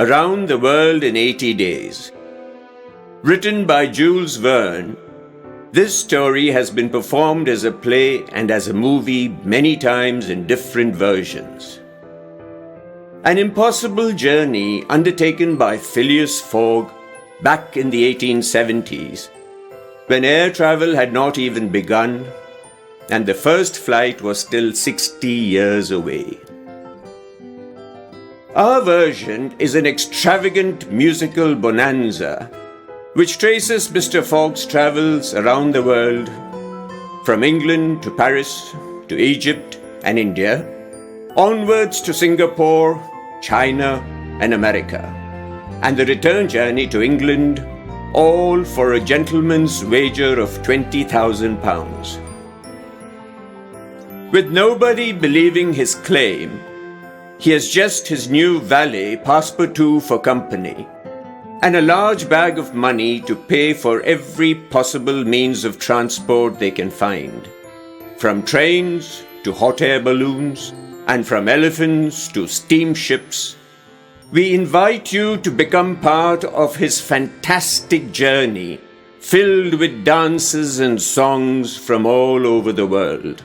Around the World in 80 Days. Written by Jules Verne, this story has been performed as a play and as a movie many times in different versions. An impossible journey undertaken by Phileas Fogg back in the 1870s, when air travel had not even begun and the first flight was still 60 years away. Our version is an extravagant musical bonanza which traces Mr. Fogg's travels around the world, from England to Paris to Egypt and India, onwards to Singapore, China and America, and the return journey to England, all for a gentleman's wager of £20,000. With nobody believing his claim, he has just his new valet Passepartout for company, and a large bag of money to pay for every possible means of transport they can find, from trains to hot air balloons, and from elephants to steamships. We invite you to become part of his fantastic journey, filled with dances and songs from all over the world.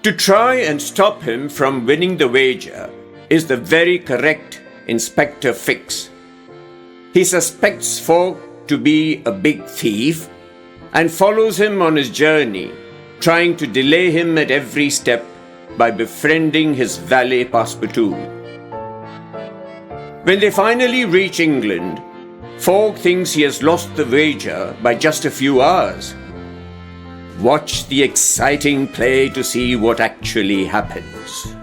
To try and stop him from winning the wager is the very correct Inspector Fix. He suspects Fogg to be a big thief and follows him on his journey, trying to delay him at every step by befriending his valet Passepartout. When they finally reach England, Fogg thinks he has lost the wager by just a few hours. Watch the exciting play to see what actually happens.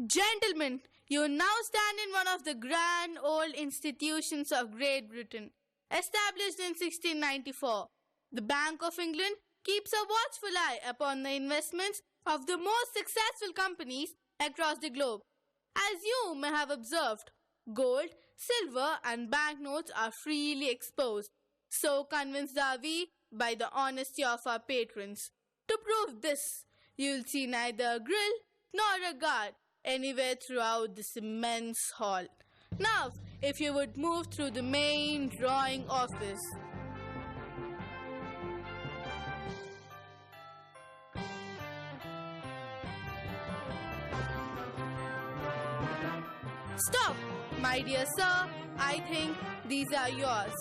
Gentlemen, you now stand in one of the grand old institutions of Great Britain, established in 1694. The Bank of England keeps a watchful eye upon the investments of the most successful companies across the globe. As you may have observed, gold, silver and banknotes are freely exposed. So convinced are we by the honesty of our patrons. To prove this, you'll see neither a grill nor a guard anywhere throughout this immense hall. Now, if you would move through the main drawing office. Stop! My dear sir, I think these are yours.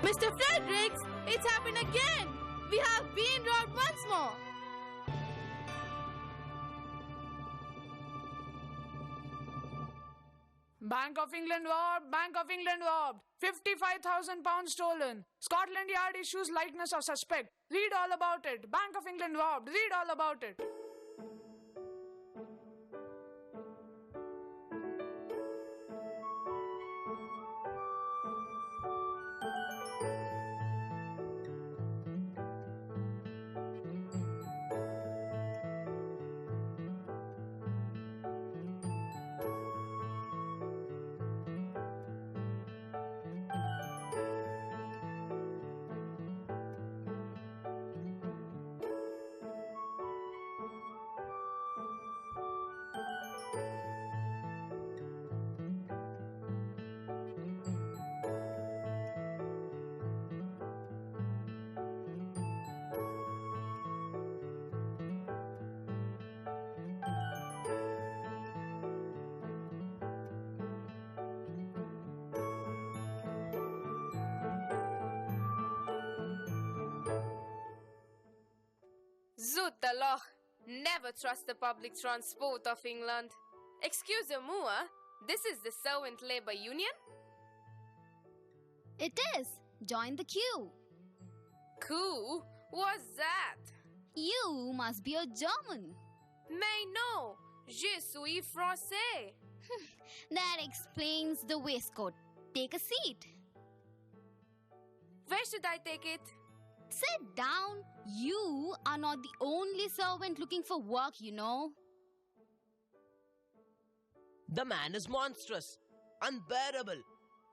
Mr. Fredericks, it's happened again! We have been robbed once more! Bank of England robbed, Bank of England robbed. £55,000 stolen. Scotland Yard issues likeness of suspect. Read all about it. Bank of England robbed. Read all about it. Zut the loch! Never trust the public transport of England. Excusez-moi, this is the Servant Labour Union? It is. Join the queue. Cool. What's that? You must be a German. Mais non, je suis français. That explains the waistcoat. Take a seat. Where should I take it? Sit down. You are not the only servant looking for work, you know. The man is monstrous, unbearable.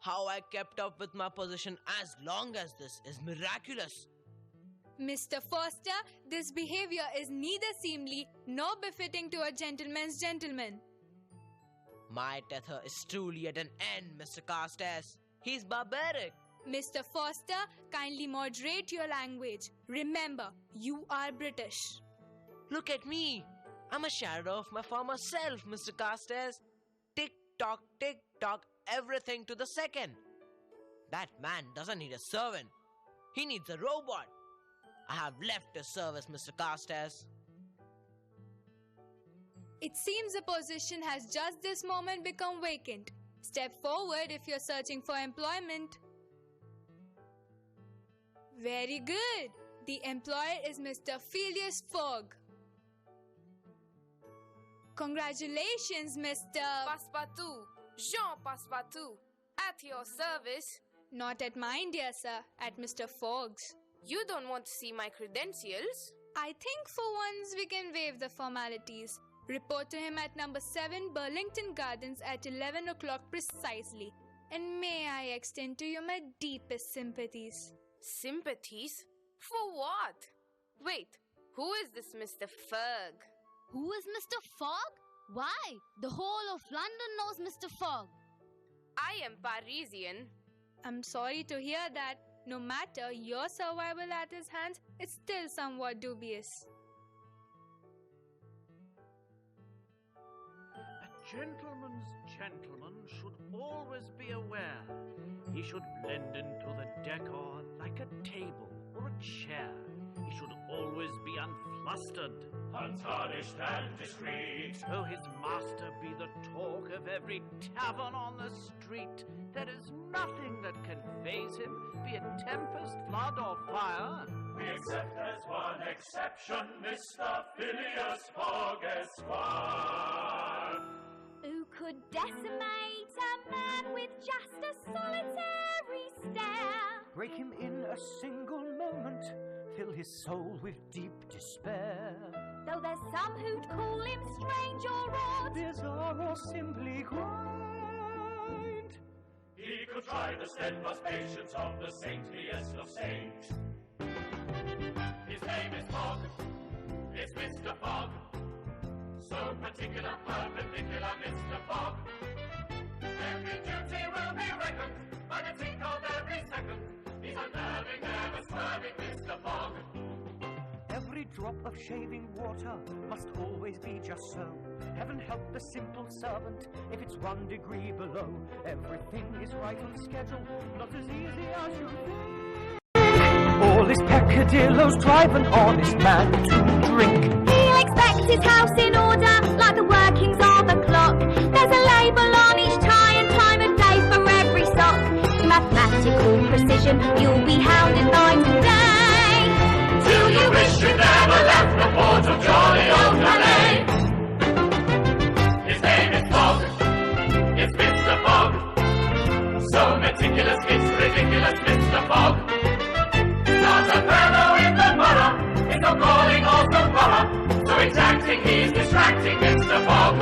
How I kept up with my position as long as this is miraculous. Mr. Foster, this behavior is neither seemly nor befitting to a gentleman's gentleman. My tether is truly at an end, Mr. Carstairs. He's barbaric. Mr. Foster, kindly moderate your language. Remember, you are British. Look at me. I'm a shadow of my former self, Mr. Carstairs. Tick tock, everything to the second. That man doesn't need a servant. He needs a robot. I have left his service, Mr. Carstairs. It seems the position has just this moment become vacant. Step forward if you're searching for employment. Very good. The employer is Mr. Phileas Fogg. Congratulations, Mr. Passepartout, Jean Passepartout, at your service. Not at mine, dear sir, at Mr. Fogg's. You don't want to see my credentials? I think for once we can waive the formalities. Report to him at number 7 Burlington Gardens at 11 o'clock precisely. And may I extend to you my deepest sympathies. Sympathies? For what? Wait, who is this Mr. Fogg? Who is Mr. Fogg? Why, the whole of London knows Mr. Fogg. I am Parisian. I'm sorry to hear that. No matter your survival at his hands, it's still somewhat dubious. A gentleman's gentleman should always be aware. He should blend into the decor like a table or a chair. He should always be unflustered, untarnished and discreet. Though his master be the talk of every tavern on the street, there is nothing that can faze him, be it tempest, flood, or fire. We accept as one exception Mr. Phileas Fogg, Esquire. Who could decimate a man with just a solitary stare? Break him in a single moment, fill his soul with deep despair. Though there's some who'd call him strange or odd, bizarre or simply grind. He could try the steadfast patience of the saintliest of saints. His name is Fogg, it's Mr. Fogg. So particular, perpendicular Mr. Fogg. Every duty will be reckoned by the tick of every second. He's unnerving, never swerving Mr. Fogg. Every drop of shaving water must always be just so. Heaven help the simple servant if it's 1 degree below. Everything is right on schedule, not as easy as you think. All this peccadilloes drive an honest man to drink. He'll expect his house in order, like the workings of a clock. There's a label on each tie and time of day for every sock. Mathematical precision, you'll be hounded by today. Till you wish you never left the port of jolly old Calais. His name is Fogg, it's Mr. Fogg. So meticulous, it's ridiculous, Mr. Fogg. Not a fellow in the borough, it's no calling or no borough. So exacting, he's distracting, Mr. Fogg.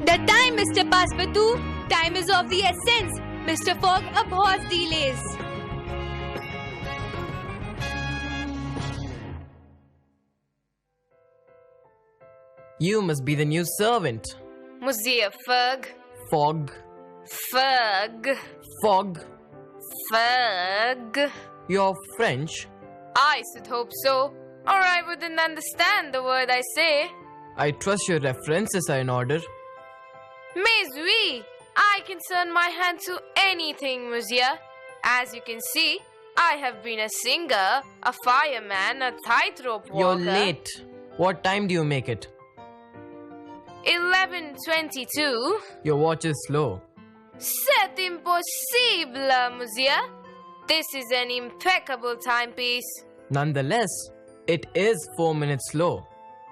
The time, Mr. Passepartout. Time is of the essence. Mr. Fogg abhors delays. You must be the new servant. Monsieur Fogg. Fogg. Fogg. Fogg. Fogg. You're French. I should hope so, or I wouldn't understand the word I say. I trust your references are in order. Mais oui, I can turn my hand to anything, monsieur. As you can see, I have been a singer, a fireman, a tightrope walker. You're late. What time do you make it? 11:22. Your watch is slow. C'est impossible, monsieur. This is an impeccable timepiece. Nonetheless, it is 4 minutes slow.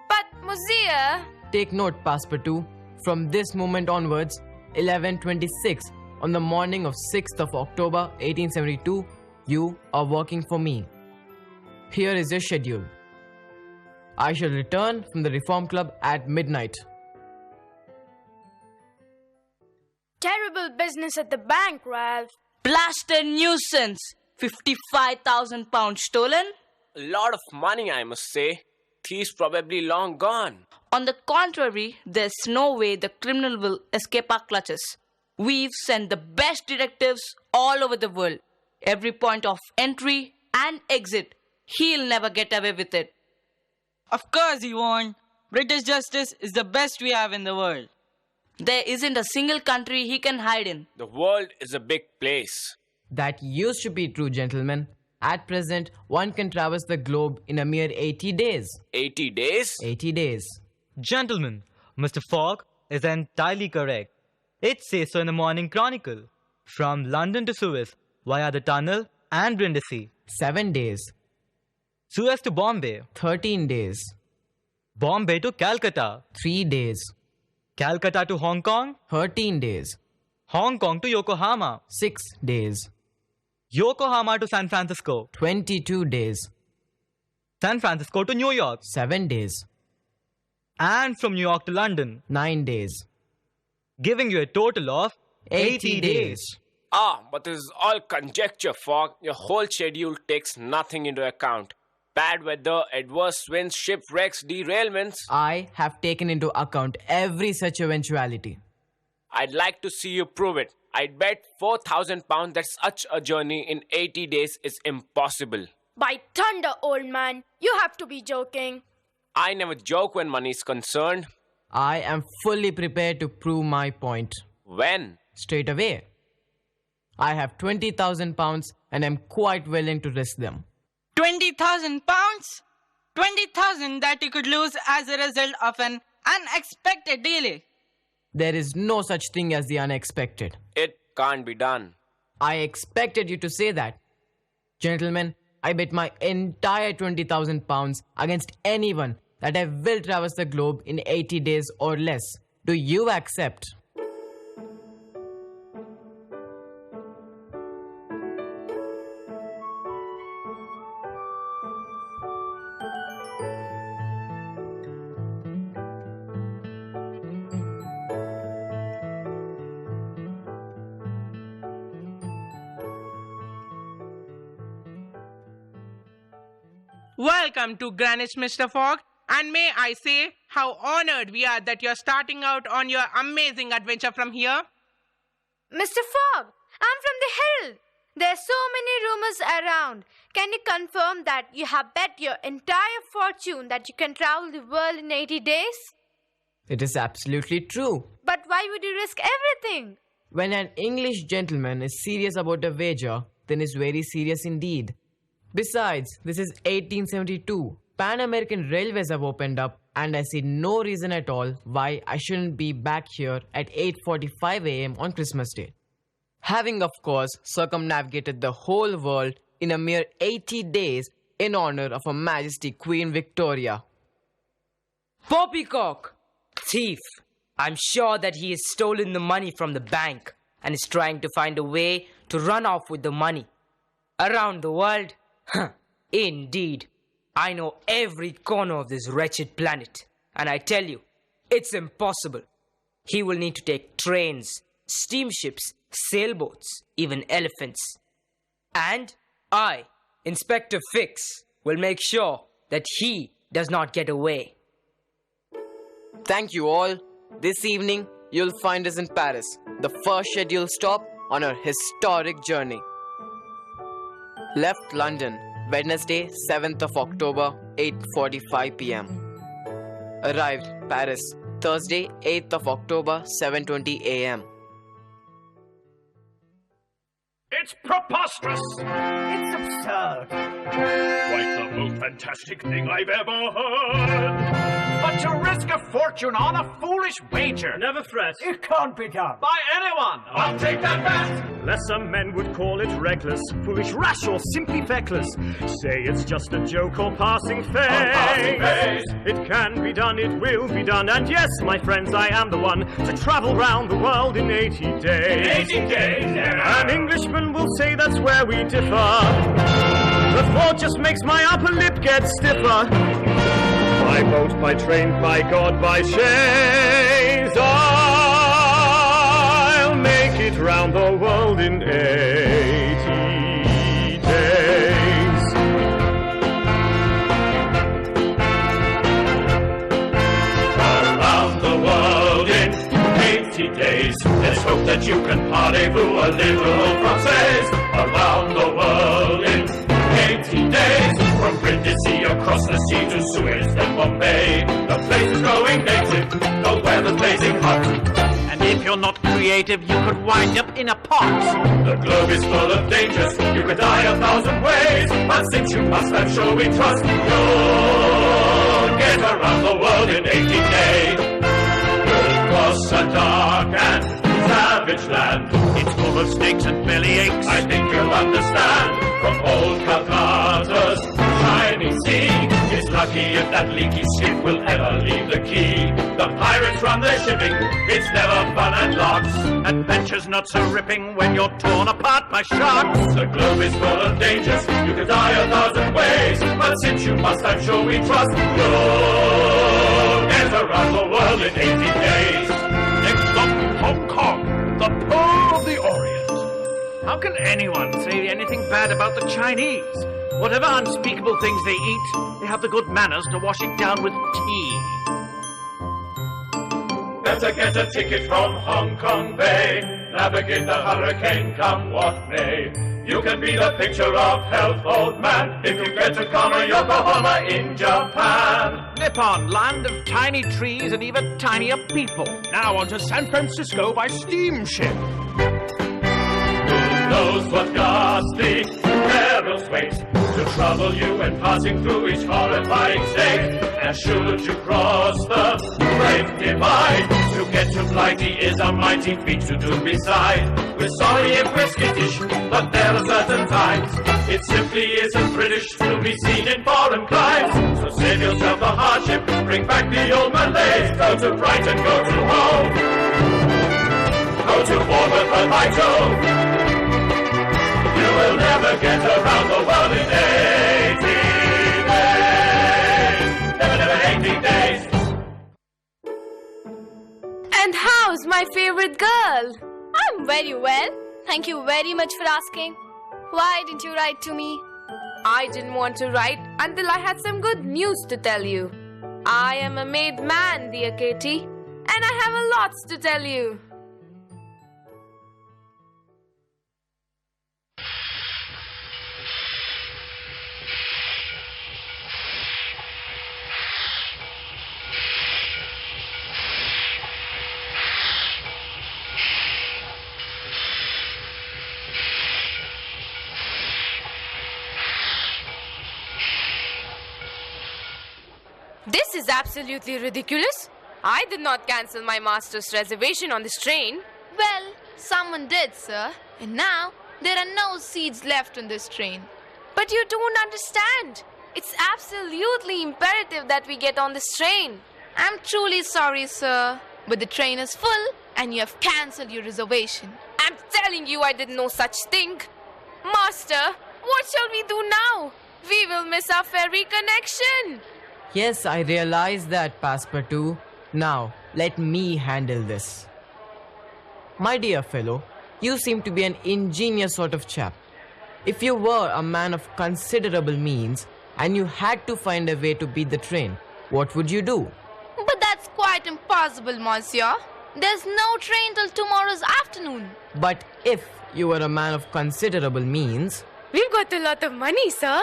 But, monsieur... Take note, Passepartout. From this moment onwards, 11:26 on the morning of 6th of October 1872, you are working for me. Here is your schedule. I shall return from the Reform Club at midnight. Terrible business at the bank, Ralph. Blasted nuisance. 55,000 pounds stolen? A lot of money, I must say. Thief's probably long gone. On the contrary, there's no way the criminal will escape our clutches. We've sent the best detectives all over the world. Every point of entry and exit. He'll never get away with it. Of course he won't. British justice is the best we have in the world. There isn't a single country he can hide in. The world is a big place. That used to be true, gentlemen. At present, one can traverse the globe in a mere 80 days. 80 days? 80 days. Gentlemen, Mr. Fogg is entirely correct. It says so in the Morning Chronicle. From London to Suez, via the tunnel and Brindisi. 7 days. Suez to Bombay. 13 days. Bombay to Calcutta. 3 days. Calcutta to Hong Kong. 13 days. Hong Kong to Yokohama. 6 days. Yokohama to San Francisco. 22 days. San Francisco to New York. 7 days. And from New York to London. 9 days. Giving you a total of 80 days. But this is all conjecture, Fogg. Your whole schedule takes nothing into account. Bad weather, adverse winds, shipwrecks, derailments. I have taken into account every such eventuality. I'd like to see you prove it. I'd bet £4,000 that such a journey in 80 days is impossible. By thunder, old man, you have to be joking. I never joke when money is concerned. I am fully prepared to prove my point. When? Straight away. I have £20,000 and am quite willing to risk them. 20,000 pounds? 20,000 that you could lose as a result of an unexpected delay. There is no such thing as the unexpected. It can't be done. I expected you to say that. Gentlemen, I bet my entire £20,000 against anyone that I will traverse the globe in 80 days or less. Do you accept? Welcome to Greenwich, Mr. Fogg, and may I say how honored we are that you're starting out on your amazing adventure from here. Mr. Fogg, I'm from the Herald. There are so many rumors around. Can you confirm that you have bet your entire fortune that you can travel the world in 80 days? It is absolutely true. But why would you risk everything? When an English gentleman is serious about a wager, then he's very serious indeed. Besides, this is 1872. Pan American Railways have opened up, and I see no reason at all why I shouldn't be back here at 8:45 a.m. on Christmas Day. Having, of course, circumnavigated the whole world in a mere 80 days in honor of Her Majesty Queen Victoria. Poppycock! Thief! I'm sure that he has stolen the money from the bank and is trying to find a way to run off with the money. Around the world? Indeed. I know every corner of this wretched planet, and I tell you, it's impossible. He will need to take trains, steamships, sailboats, even elephants. And I, Inspector Fix, will make sure that he does not get away. Thank you all. This evening, you'll find us in Paris, the first scheduled stop on our historic journey. Left London, Wednesday, 7th of October, 8:45 p.m. Arrived Paris, Thursday, 8th of October, 7:20 a.m. It's preposterous! It's absurd. Quite the most fantastic thing I've ever heard. But to risk a fortune on a foolish wager. Never fret. It can't be done. By anyone. I'll take that bet. Lesser men would call it reckless, foolish, rash, or simply feckless. Say it's just a joke or passing phase. It can be done, it will be done. And yes, my friends, I am the one to travel round the world in 80 days. 80 days, yeah. An Englishman will say that's where we differ. The thought just makes my upper lip get stiffer. By boat, by train, by God, by chaise, I'll make it round the world in 80 days. Around the world in 80 days. Let's hope that you can parlez-vous a little Francais. Around the world in 80 days. From Brindisi across the sea to Suez, then Bombay. The place is going native, the weather's blazing hot. And if you're not creative, you could wind up in a pot. The globe is full of dangers, you could die 1,000 ways. But since you must, I'm sure we trust you'll get around the world in 80 days. You'll cross a dark and savage land. It's full of snakes and bellyaches. I think you'll understand. From old Calcutta's shining sea, it's lucky if that leaky ship will ever leave the quay. The pirates run their shipping, it's never fun and lots. Adventure's not so ripping when you're torn apart by sharks. The globe is full of dangers, you could die 1,000 ways. But since you must, I'm sure we trust you'll get around the world in 80 days. Next stop, Hong Kong, the Pearl of the Orient. How can anyone say anything bad about the Chinese? Whatever unspeakable things they eat, they have the good manners to wash it down with tea. Better get a ticket from Hong Kong Bay. Navigate the hurricane, come what may. You can be the picture of health, old man, if you get to Kona, Yokohama in Japan. Nippon, land of tiny trees and even tinier people. Now on to San Francisco by steamship. Knows what ghastly perils wait to trouble you when passing through each horrifying state. And should you cross the great divide, to get to Blighty is a mighty feat to do beside. We're sorry if we're skittish, but there are certain times it simply isn't British to be seen in foreign climes. So save yourself the hardship, bring back the old Malays. Go to Brighton, go to Hove, go to Bournemouth and by Jove. You will never get around the world in 80 days. Never 80 days. And how's my favorite girl? I'm very well. Thank you very much for asking. Why didn't you write to me? I didn't want to write until I had some good news to tell you. I am a made man, dear Katie, and I have a lot to tell you. This is absolutely ridiculous. I did not cancel my master's reservation on this train. Well, someone did, sir. And now there are no seats left on this train. But you don't understand. It's absolutely imperative that we get on this train. I'm truly sorry, sir, but the train is full and you have cancelled your reservation. I'm telling you I did no such thing. Master, what shall we do now? We will miss our ferry connection. Yes, I realize that, Passepartout. Now, let me handle this. My dear fellow, you seem to be an ingenious sort of chap. If you were a man of considerable means and you had to find a way to beat the train, what would you do? But that's quite impossible, monsieur. There's no train till tomorrow's afternoon. But if you were a man of considerable means... We've got a lot of money, sir.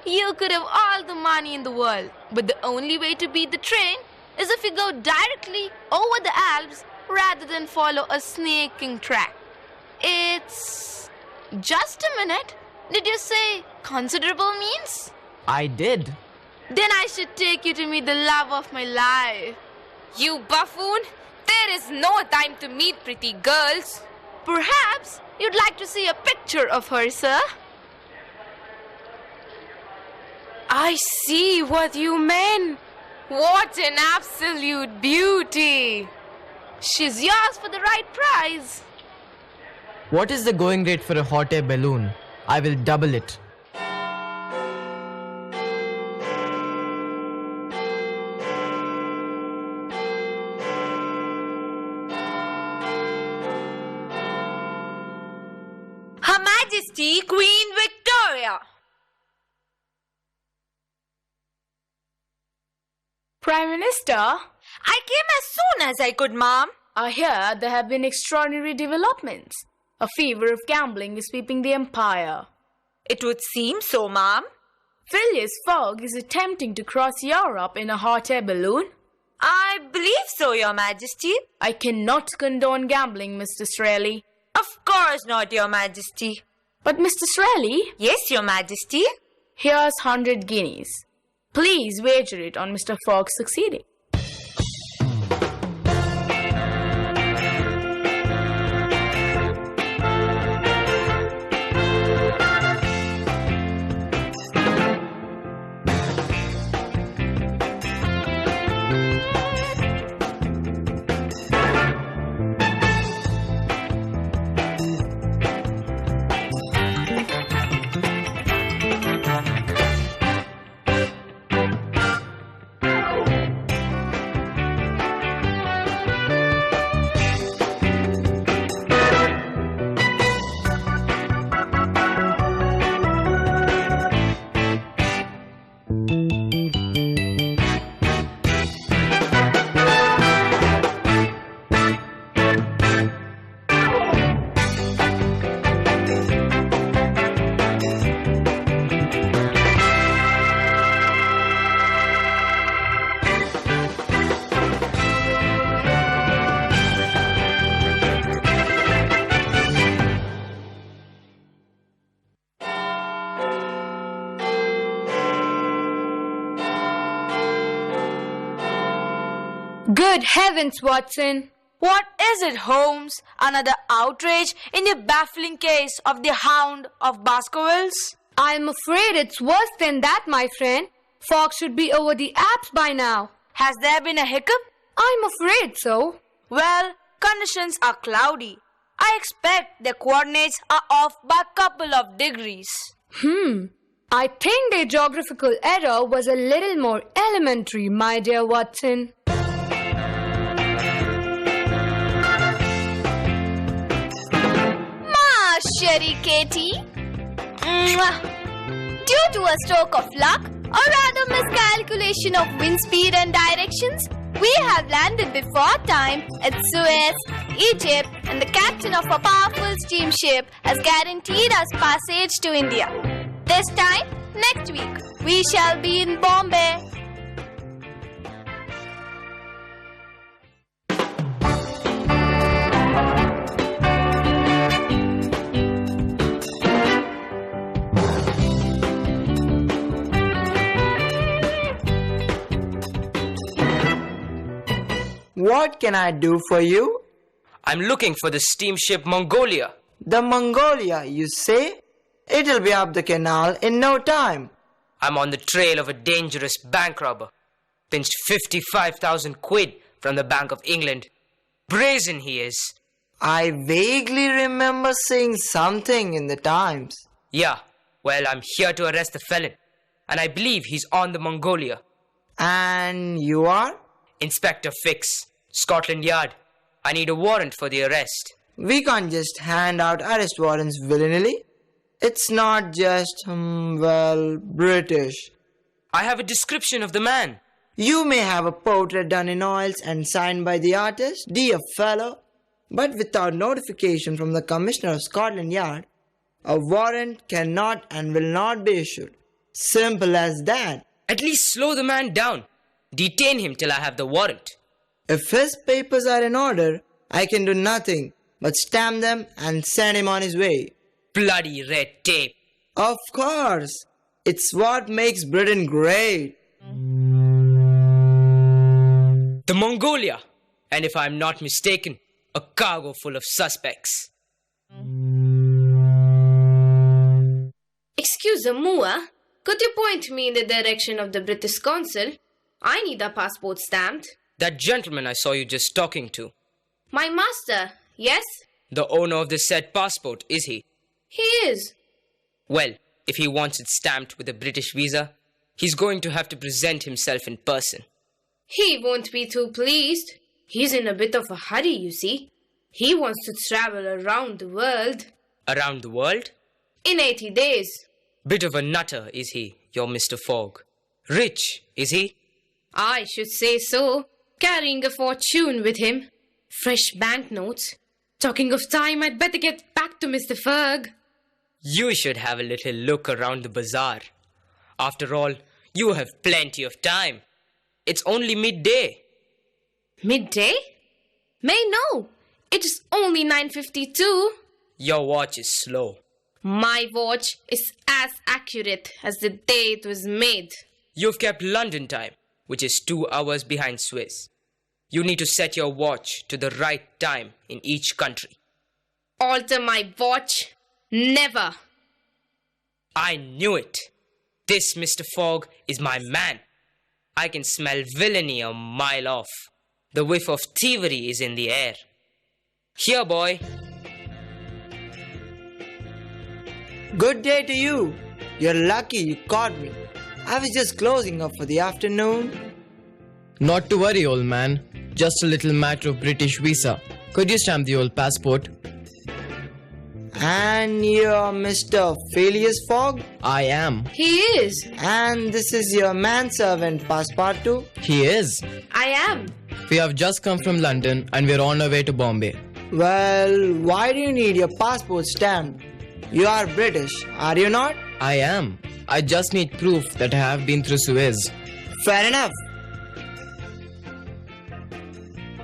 You could have all the money in the world, but the only way to beat the train is if you go directly over the Alps rather than follow a snaking track. It's Just a minute. Did you say considerable means? I did. Then I should take you to meet the love of my life. You buffoon! There is no time to meet pretty girls. Perhaps you'd like to see a picture of her, sir? I see what you mean. What an absolute beauty. She's yours for the right price. What is the going rate for a hot air balloon? I will double it. Her Majesty Queen Victoria. Prime Minister, I came as soon as I could, ma'am. I hear there have been extraordinary developments. A fever of gambling is sweeping the empire. It would seem so, ma'am. Phileas Fogg is attempting to cross Europe in a hot air balloon. I believe so, Your Majesty. I cannot condone gambling, Mr. Straley. Of course not, Your Majesty. But Mr. Straley? Yes, Your Majesty. Here's 100 guineas. Please wager it on Mr. Fogg succeeding. Good heavens, Watson! What is it, Holmes? Another outrage in the baffling case of the Hound of Baskervilles? I'm afraid it's worse than that, my friend. Fogg should be over the Alps by now. Has there been a hiccup? I'm afraid so. Well, conditions are cloudy. I expect the coordinates are off by a couple of degrees. I think the geographical error was a little more elementary, my dear Watson. Sherry Katie. Due to a stroke of luck, or rather miscalculation of wind speed and directions, we have landed before time at Suez, Egypt, and the captain of a powerful steamship has guaranteed us passage to India. This time, next week, we shall be in Bombay. What can I do for you? I'm looking for the steamship Mongolia. The Mongolia, you say? It'll be up the canal in no time. I'm on the trail of a dangerous bank robber. Pinched 55,000 quid from the Bank of England. Brazen he is. I vaguely remember seeing something in the Times. Yeah, well, I'm here to arrest the felon. And I believe he's on the Mongolia. And you are? Inspector Fix, Scotland Yard. I need a warrant for the arrest. We can't just hand out arrest warrants willy-nilly. It's not just, British. I have a description of the man. You may have a portrait done in oils and signed by the artist, dear fellow, but without notification from the Commissioner of Scotland Yard, a warrant cannot and will not be issued. Simple as that. At least slow the man down. Detain him till I have the warrant. If his papers are in order, I can do nothing but stamp them and send him on his way. bloody red tape. Of course. It's what makes Britain great. The Mongolia. And if I'm not mistaken, a cargo full of suspects. Excuse me, Mua. Could you point me in the direction of the British consul? I need a passport stamped. That gentleman I saw you just talking to. My master, yes? The owner of the said passport, is he? He is. Well, if he wants it stamped with a British visa, he's going to have to present himself in person. He won't be too pleased. He's in a bit of a hurry, you see. He wants to travel around the world. Around the world? In 80 days. Bit of a nutter, is he, your Mr. Fogg? Rich, is he? I should say so. Carrying a fortune with him. Fresh banknotes. Talking of time, I'd better get back to Mr. Fogg. You should have a little look around the bazaar. After all, you have plenty of time. It's only midday. Midday? May no. It is only 9:52. Your watch is slow. My watch is as accurate as the day it was made. You've kept London time, which is 2 hours behind Swiss. You need to set your watch to the right time in each country. Alter my watch? Never. I knew it. This Mr. Fogg is my man. I can smell villainy a mile off. The whiff of thievery is in the air. Here, boy. Good day to you. You're lucky you caught me. I was just closing up for the afternoon. Not to worry, old man. Just a little matter of British visa. Could you stamp the old passport? And you're Mr. Phileas Fogg? I am. He is. And this is your manservant Passepartout? He is. I am. We have just come from London and we're on our way to Bombay. Well, why do you need your passport stamped? You are British, are you not? I am. I just need proof that I have been through Suez. Fair enough.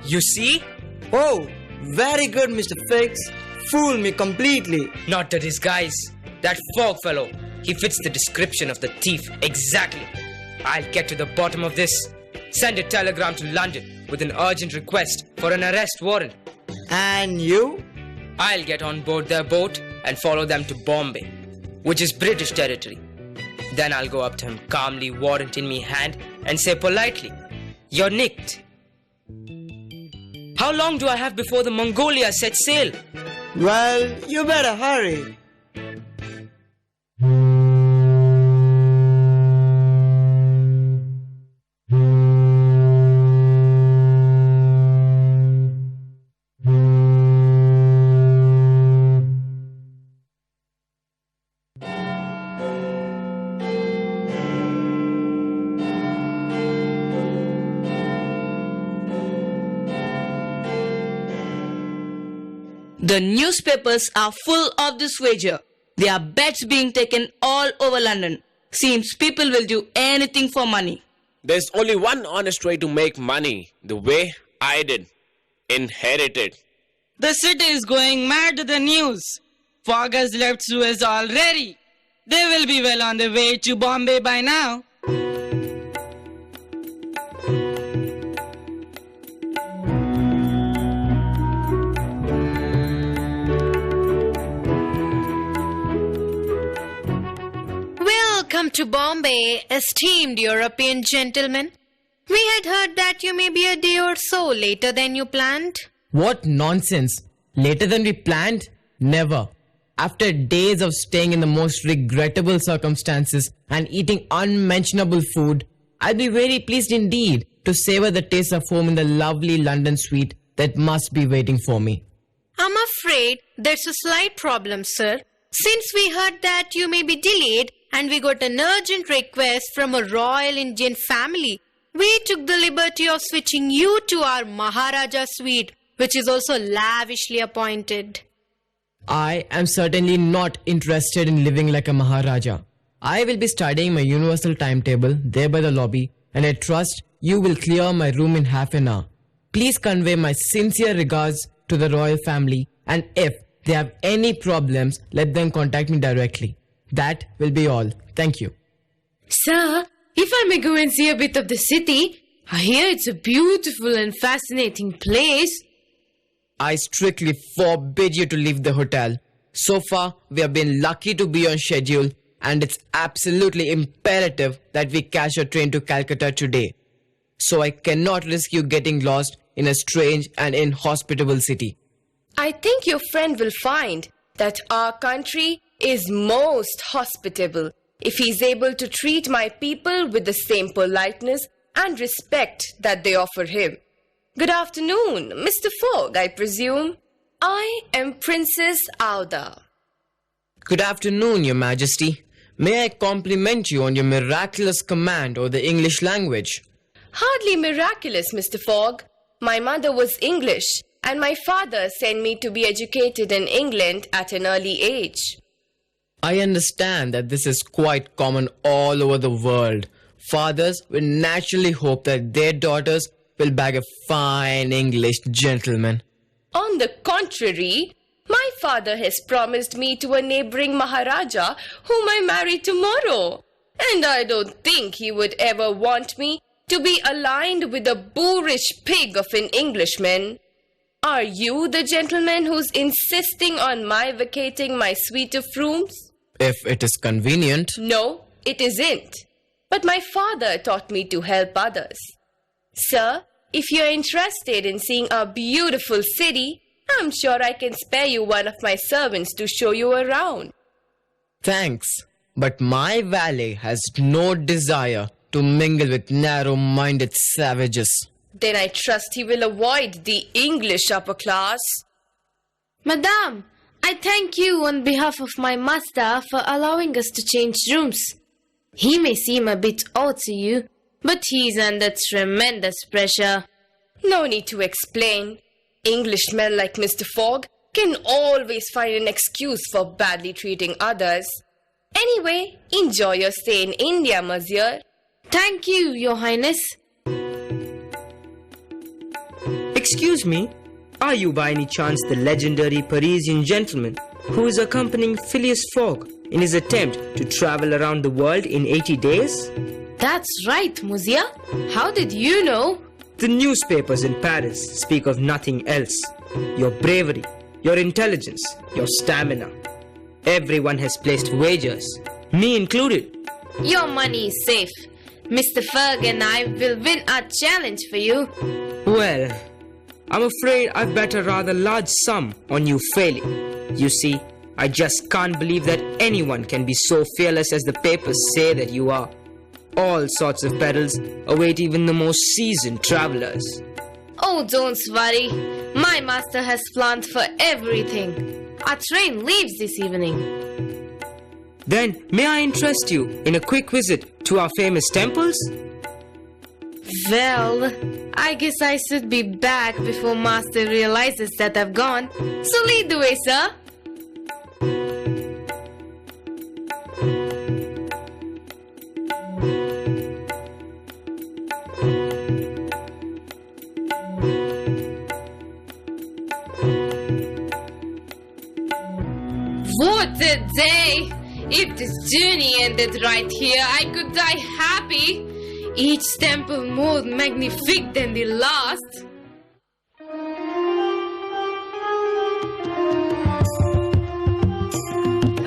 You see? Oh, very good, Mr. Fix. Fool me completely. Not the disguise. That Fogg fellow. He fits the description of the thief exactly. I'll get to the bottom of this. Send a telegram to London with an urgent request for an arrest warrant. And you? I'll get on board their boat and follow them to Bombay, which is British territory. Then I'll go up to him calmly, warrant in me hand, and say politely, "You're nicked." How long do I have before the Mongolia sets sail? Well, you better hurry. The newspapers are full of this wager. There are bets being taken all over London. Seems people will do anything for money. There's only one honest way to make money, the way I did. Inherited. The city is going mad to the news. Fogg has left Suez already. They will be well on their way to Bombay by now. Welcome to Bombay, esteemed European gentlemen. We had heard that you may be a day or so later than you planned. What nonsense. Later than we planned? Never. After days of staying in the most regrettable circumstances and eating unmentionable food, I'll be very pleased indeed to savor the taste of home in the lovely London suite that must be waiting for me. I'm afraid there's a slight problem, sir. Since we heard that you may be delayed and we got an urgent request from a royal Indian family, we took the liberty of switching you to our Maharaja suite, which is also lavishly appointed. I am certainly not interested in living like a Maharaja. I will be studying my universal timetable there by the lobby, and I trust you will clear my room in half an hour. Please convey my sincere regards to the royal family, and if they have any problems, let them contact me directly. That will be all. Thank you. Sir, if I may go and see a bit of the city, I hear it's a beautiful and fascinating place. I strictly forbid you to leave the hotel. So far, we have been lucky to be on schedule, and it's absolutely imperative that we catch a train to Calcutta today. So I cannot risk you getting lost in a strange and inhospitable city. I think your friend will find that our country is most hospitable if he's able to treat my people with the same politeness and respect that they offer him. Good afternoon, Mr. Fogg, I presume. I am Princess Auda. Good afternoon, Your Majesty. May I compliment you on your miraculous command over the English language? Hardly miraculous, Mr. Fogg. My mother was English, and my father sent me to be educated in England at an early age. I understand that this is quite common all over the world. Fathers will naturally hope that their daughters will bag a fine English gentleman. On the contrary, my father has promised me to a neighboring Maharaja whom I marry tomorrow. And I don't think he would ever want me to be aligned with a boorish pig of an Englishman. Are you the gentleman who's insisting on my vacating my suite of rooms? If it is convenient. No, it isn't. But my father taught me to help others. Sir, if you're interested in seeing our beautiful city, I'm sure I can spare you one of my servants to show you around. Thanks, but my valet has no desire to mingle with narrow-minded savages. Then I trust he will avoid the English upper class. Madame, I thank you on behalf of my master for allowing us to change rooms. He may seem a bit odd to you, but he's under tremendous pressure. No need to explain. Englishmen like Mr. Fogg can always find an excuse for badly treating others. Anyway, enjoy your stay in India, Monsieur. Thank you, Your Highness. Excuse me, are you by any chance the legendary Parisian gentleman who is accompanying Phileas Fogg in his attempt to travel around the world in 80 days? That's right, Monsieur. How did you know? The newspapers in Paris speak of nothing else. Your bravery, your intelligence, your stamina. Everyone has placed wagers, me included. Your money is safe. Mr. Fogg and I will win our challenge for you. Well, I'm afraid I've bet a rather large sum on you failing. You see, I just can't believe that anyone can be so fearless as the papers say that you are. All sorts of perils await even the most seasoned travelers. Oh, don't worry. My master has planned for everything. Our train leaves this evening. Then, may I interest you in a quick visit to our famous temples? Well, I guess I should be back before master realizes that I've gone. So lead the way, sir. What a day! If this journey ended right here, I could die happy. Each temple more magnificent than the last.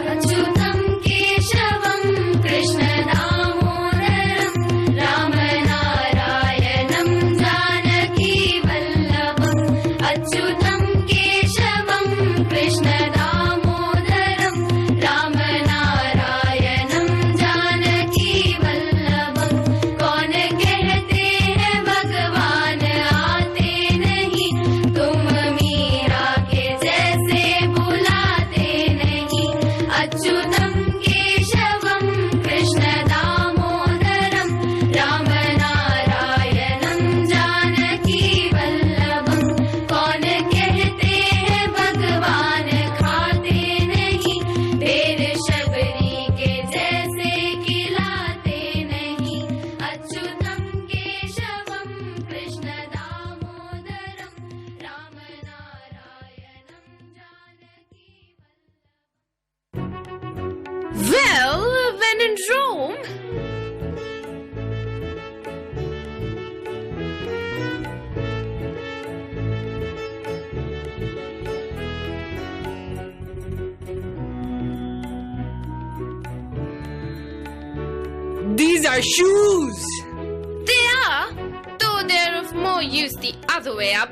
Achyutam Keshavam Krishna Damodaram Ramanarayanam Janaki Vallabham Achyutam Keshavam Krishna Well, when in Rome. These are shoes! They are, though they're of more use the other way up.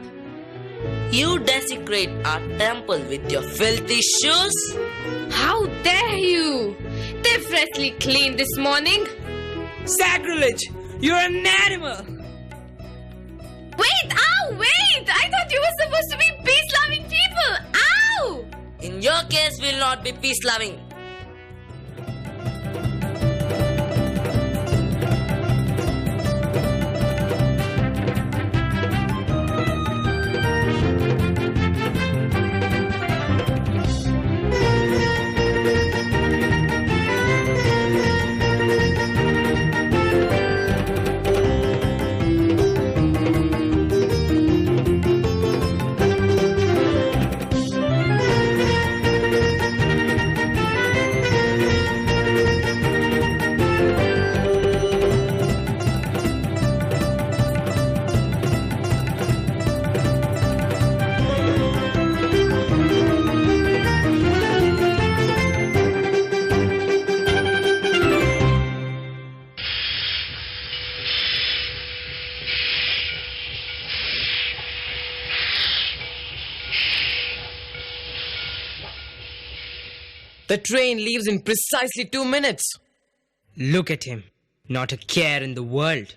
You desecrate our temple with your filthy shoes? How dare you! They're freshly cleaned this morning. Sacrilege! You're an animal! Wait! Ow! Wait! I thought you were supposed to be peace-loving people! Ow! In your case, we'll not be peace-loving. The train leaves in precisely 2 minutes. Look at him. Not a care in the world.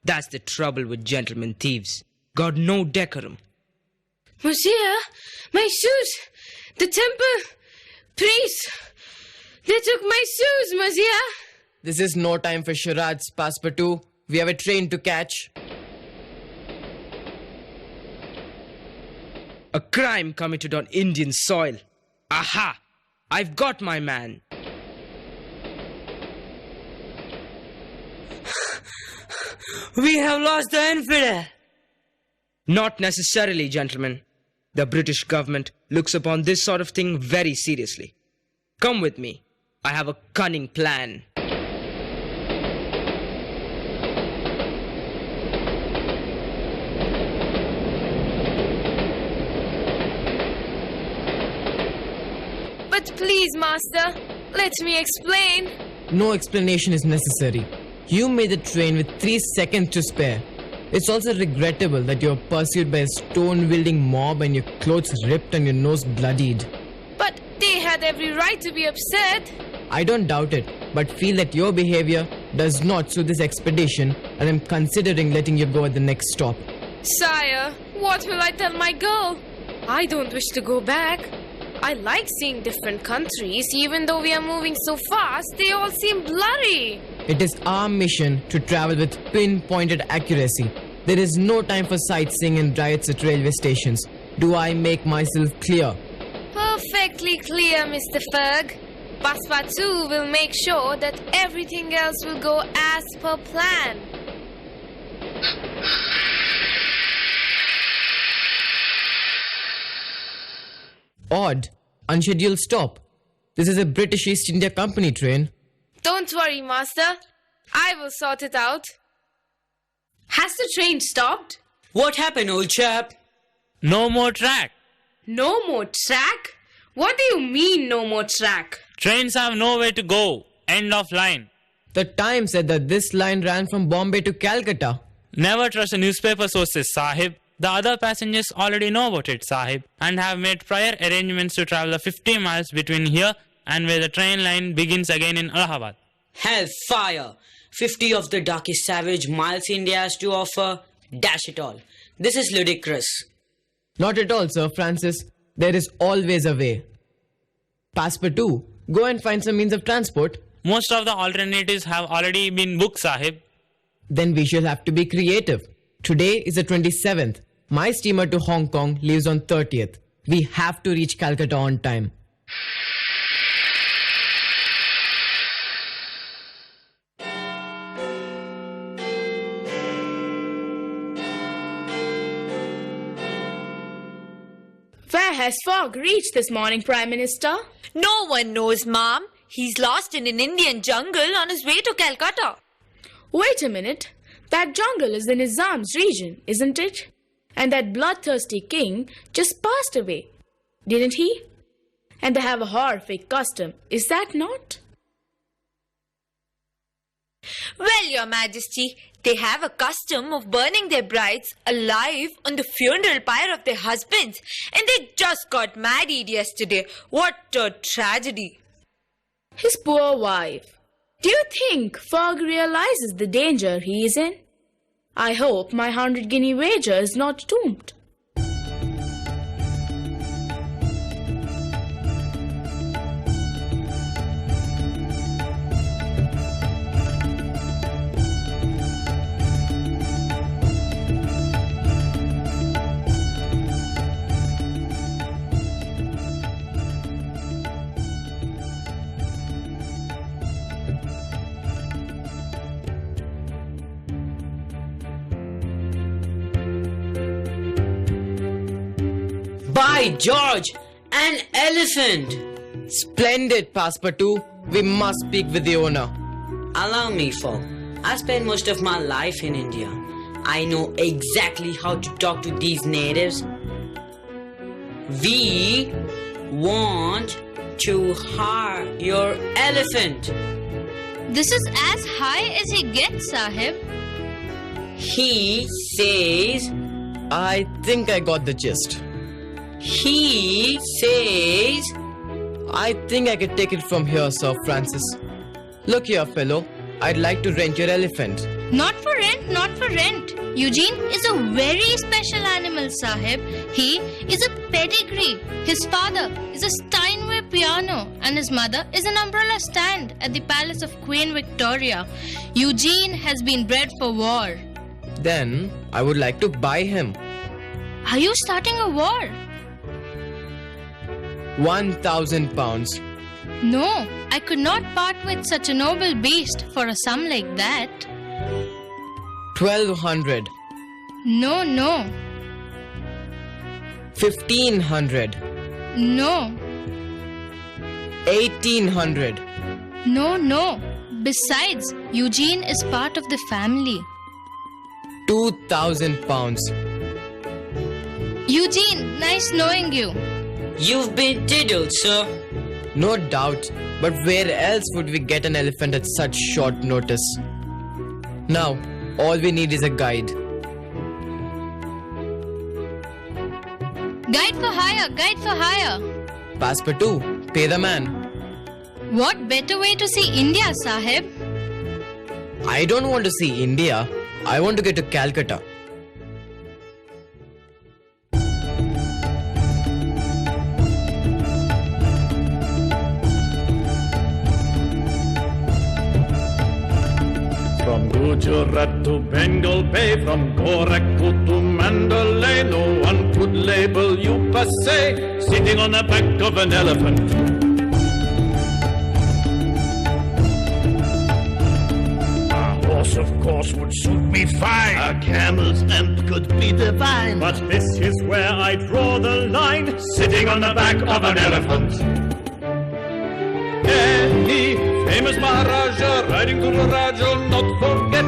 That's the trouble with gentlemen thieves. Got no decorum. Monsieur, my shoes! The temple! Priest! They took my shoes, Monsieur! This is no time for charades, Passepartout. We have a train to catch. A crime committed on Indian soil. Aha! I've got my man. We have lost the infidel. Not necessarily, gentlemen. The British government looks upon this sort of thing very seriously. Come with me. I have a cunning plan. But please, Master, let me explain. No explanation is necessary. You made the train with 3 seconds to spare. It's also regrettable that you're pursued by a stone-wielding mob and your clothes ripped and your nose bloodied. But they had every right to be upset. I don't doubt it, but feel that your behavior does not suit this expedition and I'm considering letting you go at the next stop. Sire, what will I tell my girl? I don't wish to go back. I like seeing different countries. Even though we are moving so fast, they all seem blurry. It is our mission to travel with pinpointed accuracy. There is no time for sightseeing and riots at railway stations. Do I make myself clear? Perfectly clear, Mr. Ferg. Passepartout will make sure that everything else will go as per plan. Odd. Unscheduled stop. This is a British East India Company train. Don't worry, Master. I will sort it out. Has the train stopped? What happened, old chap? No more track. No more track? What do you mean, no more track? Trains have nowhere to go. End of line. The Times said that this line ran from Bombay to Calcutta. Never trust a newspaper sources, Sahib. The other passengers already know about it, Sahib, and have made prior arrangements to travel the 50 miles between here and where the train line begins again in Allahabad. Hellfire! 50 of the darkest savage miles India has to offer? Dash it all. This is ludicrous. Not at all, Sir Francis. There is always a way. Passepartout, go and find some means of transport. Most of the alternatives have already been booked, Sahib. Then we shall have to be creative. Today is the 27th. My steamer to Hong Kong leaves on 30th. We have to reach Calcutta on time. Where has Fogg reached this morning, Prime Minister? No one knows, Ma'am. He's lost in an Indian jungle on his way to Calcutta. Wait a minute. That jungle is the Nizam's region, isn't it? And that bloodthirsty king just passed away, didn't he? And they have a horrific custom, is that not? Well, Your Majesty, they have a custom of burning their brides alive on the funeral pyre of their husbands, and they just got married yesterday. What a tragedy. His poor wife. Do you think Fogg realizes the danger he is in? I hope my 100-guinea wager is not doomed. By George, an elephant! Splendid, Passepartout. We must speak with the owner. Allow me, Fogg. I spent most of my life in India. I know exactly how to talk to these natives. We want to hire your elephant. This is as high as he gets, Sahib. He says... I think I got the gist. He says... I think I can take it from here, Sir Francis. Look here, fellow. I'd like to rent your elephant. Not for rent, not for rent. Eugene is a very special animal, Sahib. He is a pedigree. His father is a Steinway piano and his mother is an umbrella stand at the palace of Queen Victoria. Eugene has been bred for war. Then, I would like to buy him. Are you starting a war? 1,000 pounds. No, I could not part with such a noble beast for a sum like that. 1,200. No, no. 1,500. No. 1,800. No, no. Besides, Eugene is part of the family. 2,000 pounds. Eugene, nice knowing you. You've been diddled, sir. No doubt. But where else would we get an elephant at such short notice? Now, all we need is a guide. Guide for hire, guide for hire. Passepartout, pay the man. What better way to see India, Sahib? I don't want to see India. I want to get to Calcutta. From Gujarat to Bengal Bay, from Gorakhpur to Mandalay, no one could label you per se, sitting on the back of an elephant. A horse, of course, would suit me fine. A camel's amp could be divine. But this is where I draw the line, sitting on the back of an elephant. Any famous Maharaja riding to the Raja, not forget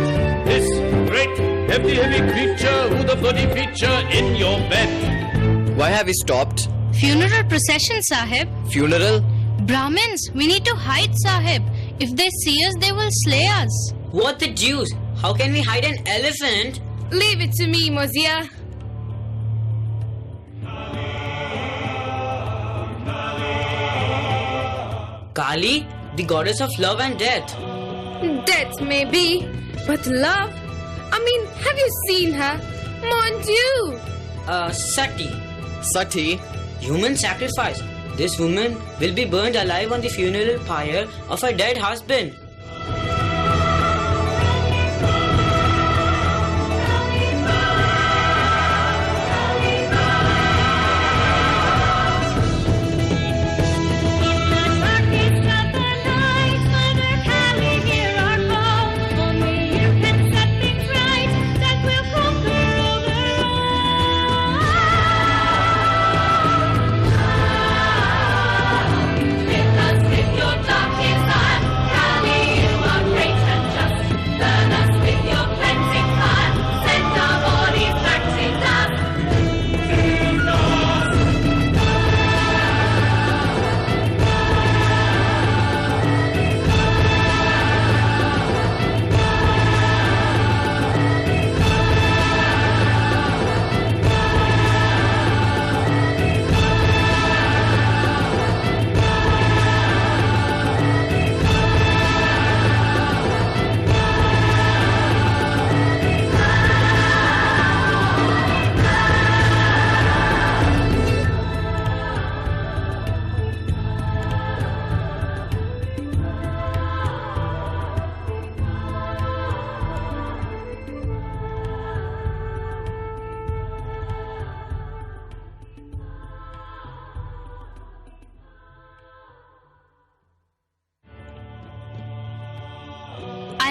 this great heavy creature who'd have got a feature in your bed. Why have we stopped? Funeral procession, Sahib. Funeral? Brahmins, we need to hide, Sahib. If they see us, they will slay us. What the deuce? How can we hide an elephant? Leave it to me, Mozia. Kali, the goddess of love and death. Death may be, but love? I mean, have you seen her? Mon Dieu! Sati. Sati? Human sacrifice. This woman will be burned alive on the funeral pyre of her dead husband. Your darkest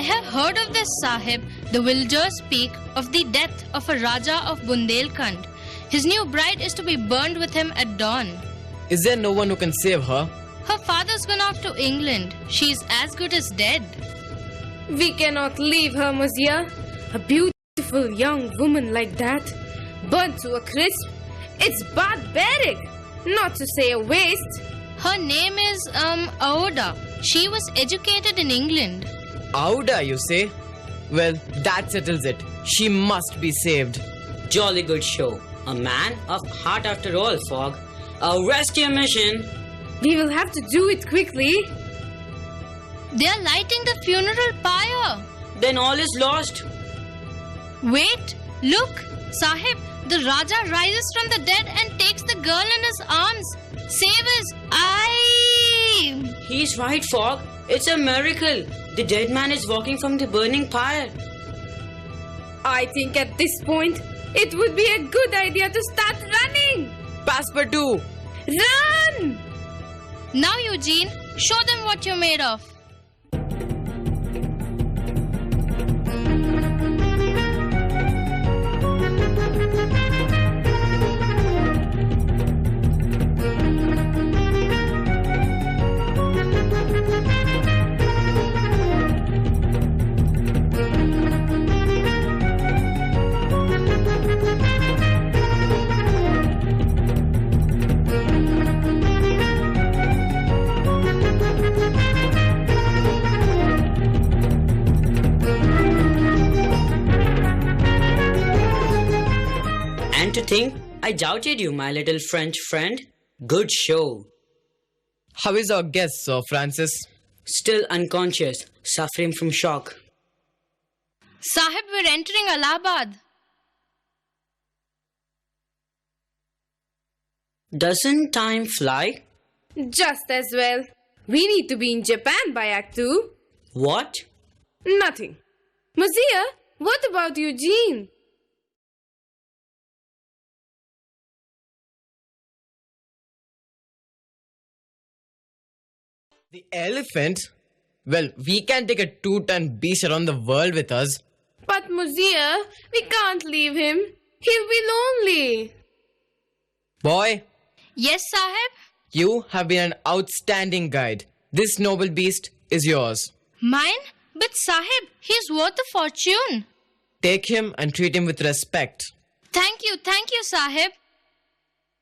I have heard of this, Sahib. The villagers speak of the death of a Raja of Bundelkhand. His new bride is to be burned with him at dawn. Is there no one who can save her? Her father's gone off to England. She's as good as dead. We cannot leave her, Mazia. A beautiful young woman like that, burnt to a crisp. It's barbaric, not to say a waste. Her name is, Aoda. She was educated in England. Aouda, you say? Well, that settles it. She must be saved. Jolly good show. A man of heart after all, Fogg. A rescue mission. We will have to do it quickly. They are lighting the funeral pyre. Then all is lost. Wait, look, Sahib, the Raja rises from the dead and takes the girl in his arms. Save us! He's right, Fogg. It's a miracle. The dead man is walking from the burning pyre. I think at this point, it would be a good idea to start running. Passepartout! Run! Now, Eugene, show them what you're made of. And to think, I doubted you, my little French friend. Good show. How is our guest, Sir Francis? Still unconscious, suffering from shock. Sahib, we're entering Allahabad. Doesn't time fly? Just as well. We need to be in Japan by Act 2. What? Nothing. Mazia, what about Eugene? The elephant? Well, we can take a 2-ton beast around the world with us. But Mazia, we can't leave him. He'll be lonely. Boy, Yes, Sahib? you have been an outstanding guide. This noble beast is yours. Mine? But Sahib, he's worth a fortune. Take him and treat him with respect. Thank you, Sahib.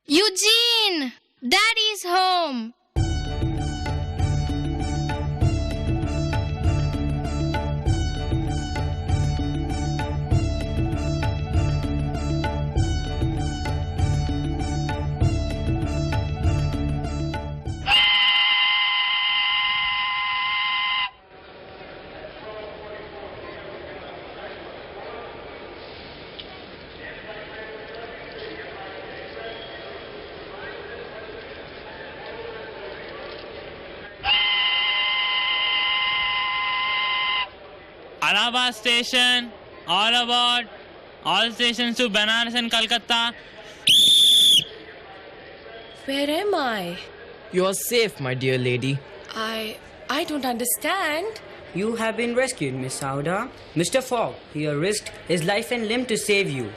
Eugene! Daddy's home. Allahabad station, all aboard, all stations to Banaras and Calcutta. Where am I? You are safe, my dear lady. I don't understand. You have been rescued, Miss Aouda. Mr. Fogg here risked his life and limb to save you.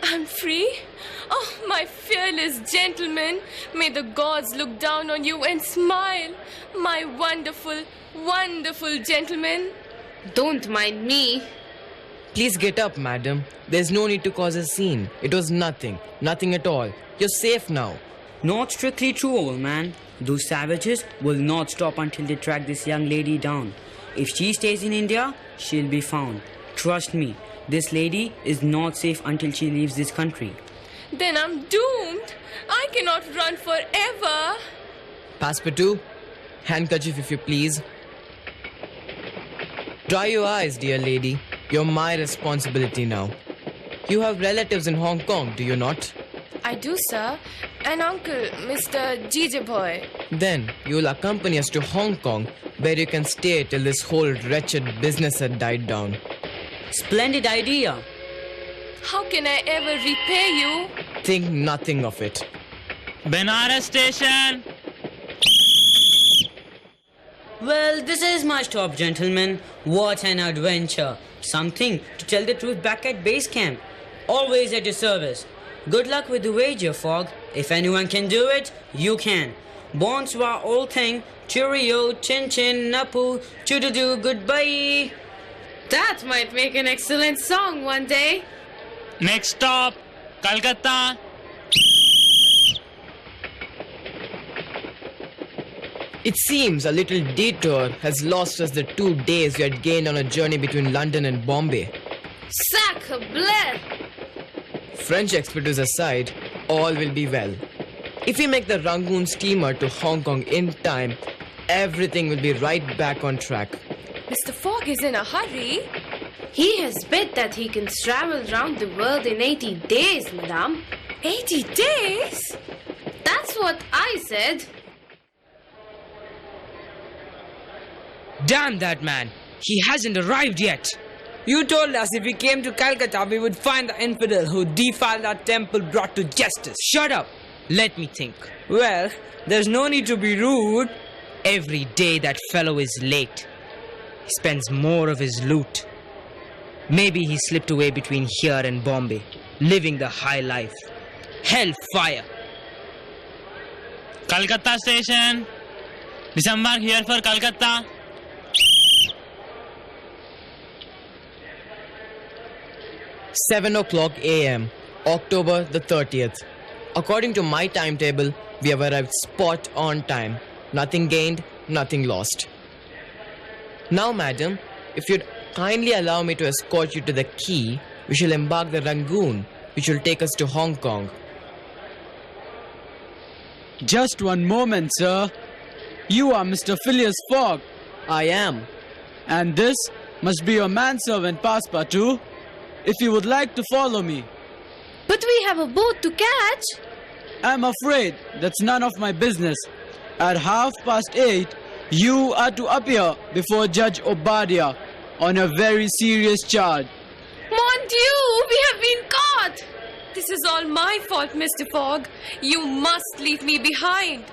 I'm free? Oh, my fearless gentleman. May the gods look down on you and smile. My wonderful, wonderful gentleman. Don't mind me. Please get up, madam. There's no need to cause a scene. It was nothing. Nothing at all. You're safe now. Not strictly true, old man. Those savages will not stop until they track this young lady down. If she stays in India, she'll be found. Trust me, this lady is not safe until she leaves this country. Then I'm doomed. I cannot run forever. Passepartout, handkerchief if you please. Dry your eyes, dear lady. You're my responsibility now. You have relatives in Hong Kong, do you not? I do, sir. An uncle, Mr. Jije Boy. Then you'll accompany us to Hong Kong, where you can stay till this whole wretched business had died down. Splendid idea. How can I ever repay you? Think nothing of it. Banaras station. Well, this is my stop, gentlemen. What an adventure. Something to tell the truth back at base camp. Always at your service. Good luck with the wager, Fog. If anyone can do it, you can. Bonsoir, old thing. Cheerio, chin chin, napu, choo-doo-doo, goodbye. That might make an excellent song one day. Next stop, Calcutta. It seems a little detour has lost us the 2 days we had gained on a journey between London and Bombay. Sacre bleu! French expletives aside, all will be well. If we make the Rangoon steamer to Hong Kong in time, everything will be right back on track. Mr. Fogg is in a hurry. He has bet that he can travel round the world in 80 days, madame. 80 days? That's what I said. Damn that man. He hasn't arrived yet. You told us if we came to Calcutta, we would find the infidel who defiled our temple brought to justice. Shut up. Let me think. Well, there's no need to be rude. Every day that fellow is late. He spends more of his loot. Maybe he slipped away between here and Bombay, living the high life. Hellfire. Calcutta station. Disembark here for Calcutta. $7:00 a.m., October the 30th. According to my timetable, we have arrived spot on time. Nothing gained, nothing lost. Now, madam, if you'd kindly allow me to escort you to the quay, we shall embark the Rangoon, which will take us to Hong Kong. Just one moment, sir. You are Mr. Phileas Fogg. I am. And this must be your manservant Passepartout. If you would like to follow me. But we have a boat to catch. I'm afraid that's none of my business. At 8:30, you are to appear before Judge Obadiah on a very serious charge. Mon Dieu, we have been caught. This is all my fault, Mr. Fogg. You must leave me behind.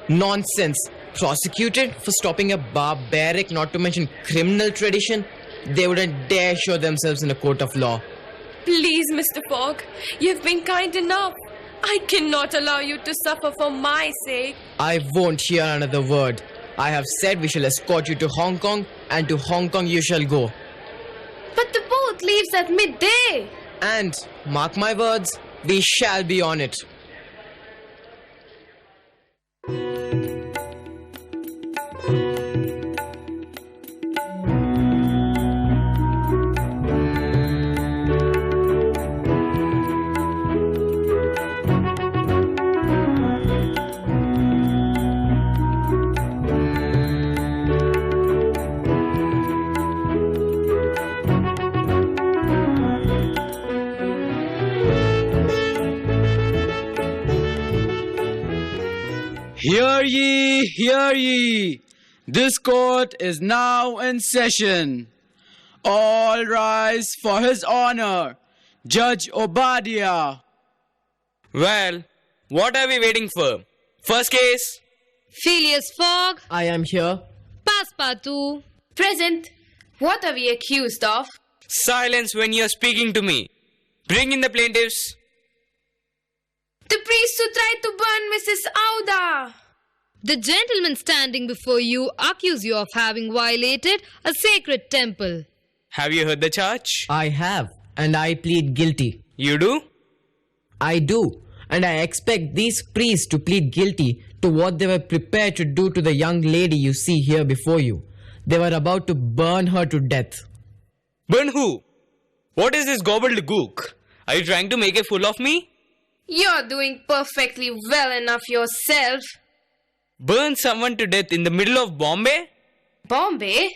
Nonsense. Prosecuted for stopping a barbaric, not to mention criminal tradition? They wouldn't dare show themselves in a court of law. Please, Mr. Fogg, you've been kind enough. I cannot allow you to suffer for my sake. I won't hear another word. I have said we shall escort you to Hong Kong, and to Hong Kong you shall go. But the boat leaves at midday. And, mark my words, we shall be on it. Hear ye, hear ye. This court is now in session. All rise for his honor, Judge Obadiah. Well, what are we waiting for? First case? Phileas Fogg. I am here. Passepartout. Present. What are we accused of? Silence when you're speaking to me. Bring in the plaintiffs. The priest who tried to burn Mrs. Auda. The gentleman standing before you accuse you of having violated a sacred temple. Have you heard the charge? I have, and I plead guilty. You do? I do, and I expect these priests to plead guilty to what they were prepared to do to the young lady you see here before you. They were about to burn her to death. Burn who? What is this gobbledygook? Are you trying to make a fool of me? You're doing perfectly well enough yourself. Burn someone to death in the middle of Bombay? Bombay?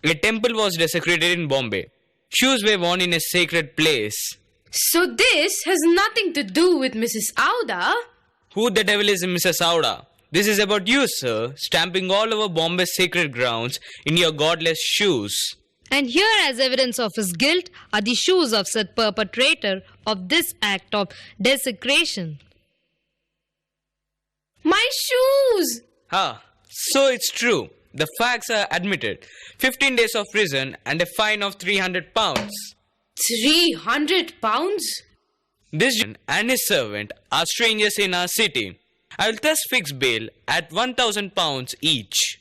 A temple was desecrated in Bombay. Shoes were worn in a sacred place. So this has nothing to do with Mrs. Auda? Who the devil is Mrs. Auda? This is about you, sir, stamping all over Bombay's sacred grounds in your godless shoes. And here as evidence of his guilt are the shoes of said perpetrator of this act of desecration. My shoes! So it's true. the facts are admitted. 15 days of prison and a fine of £300. 300 pounds? This gentleman and his servant are strangers in our city. I will thus fix bail at £1,000 each.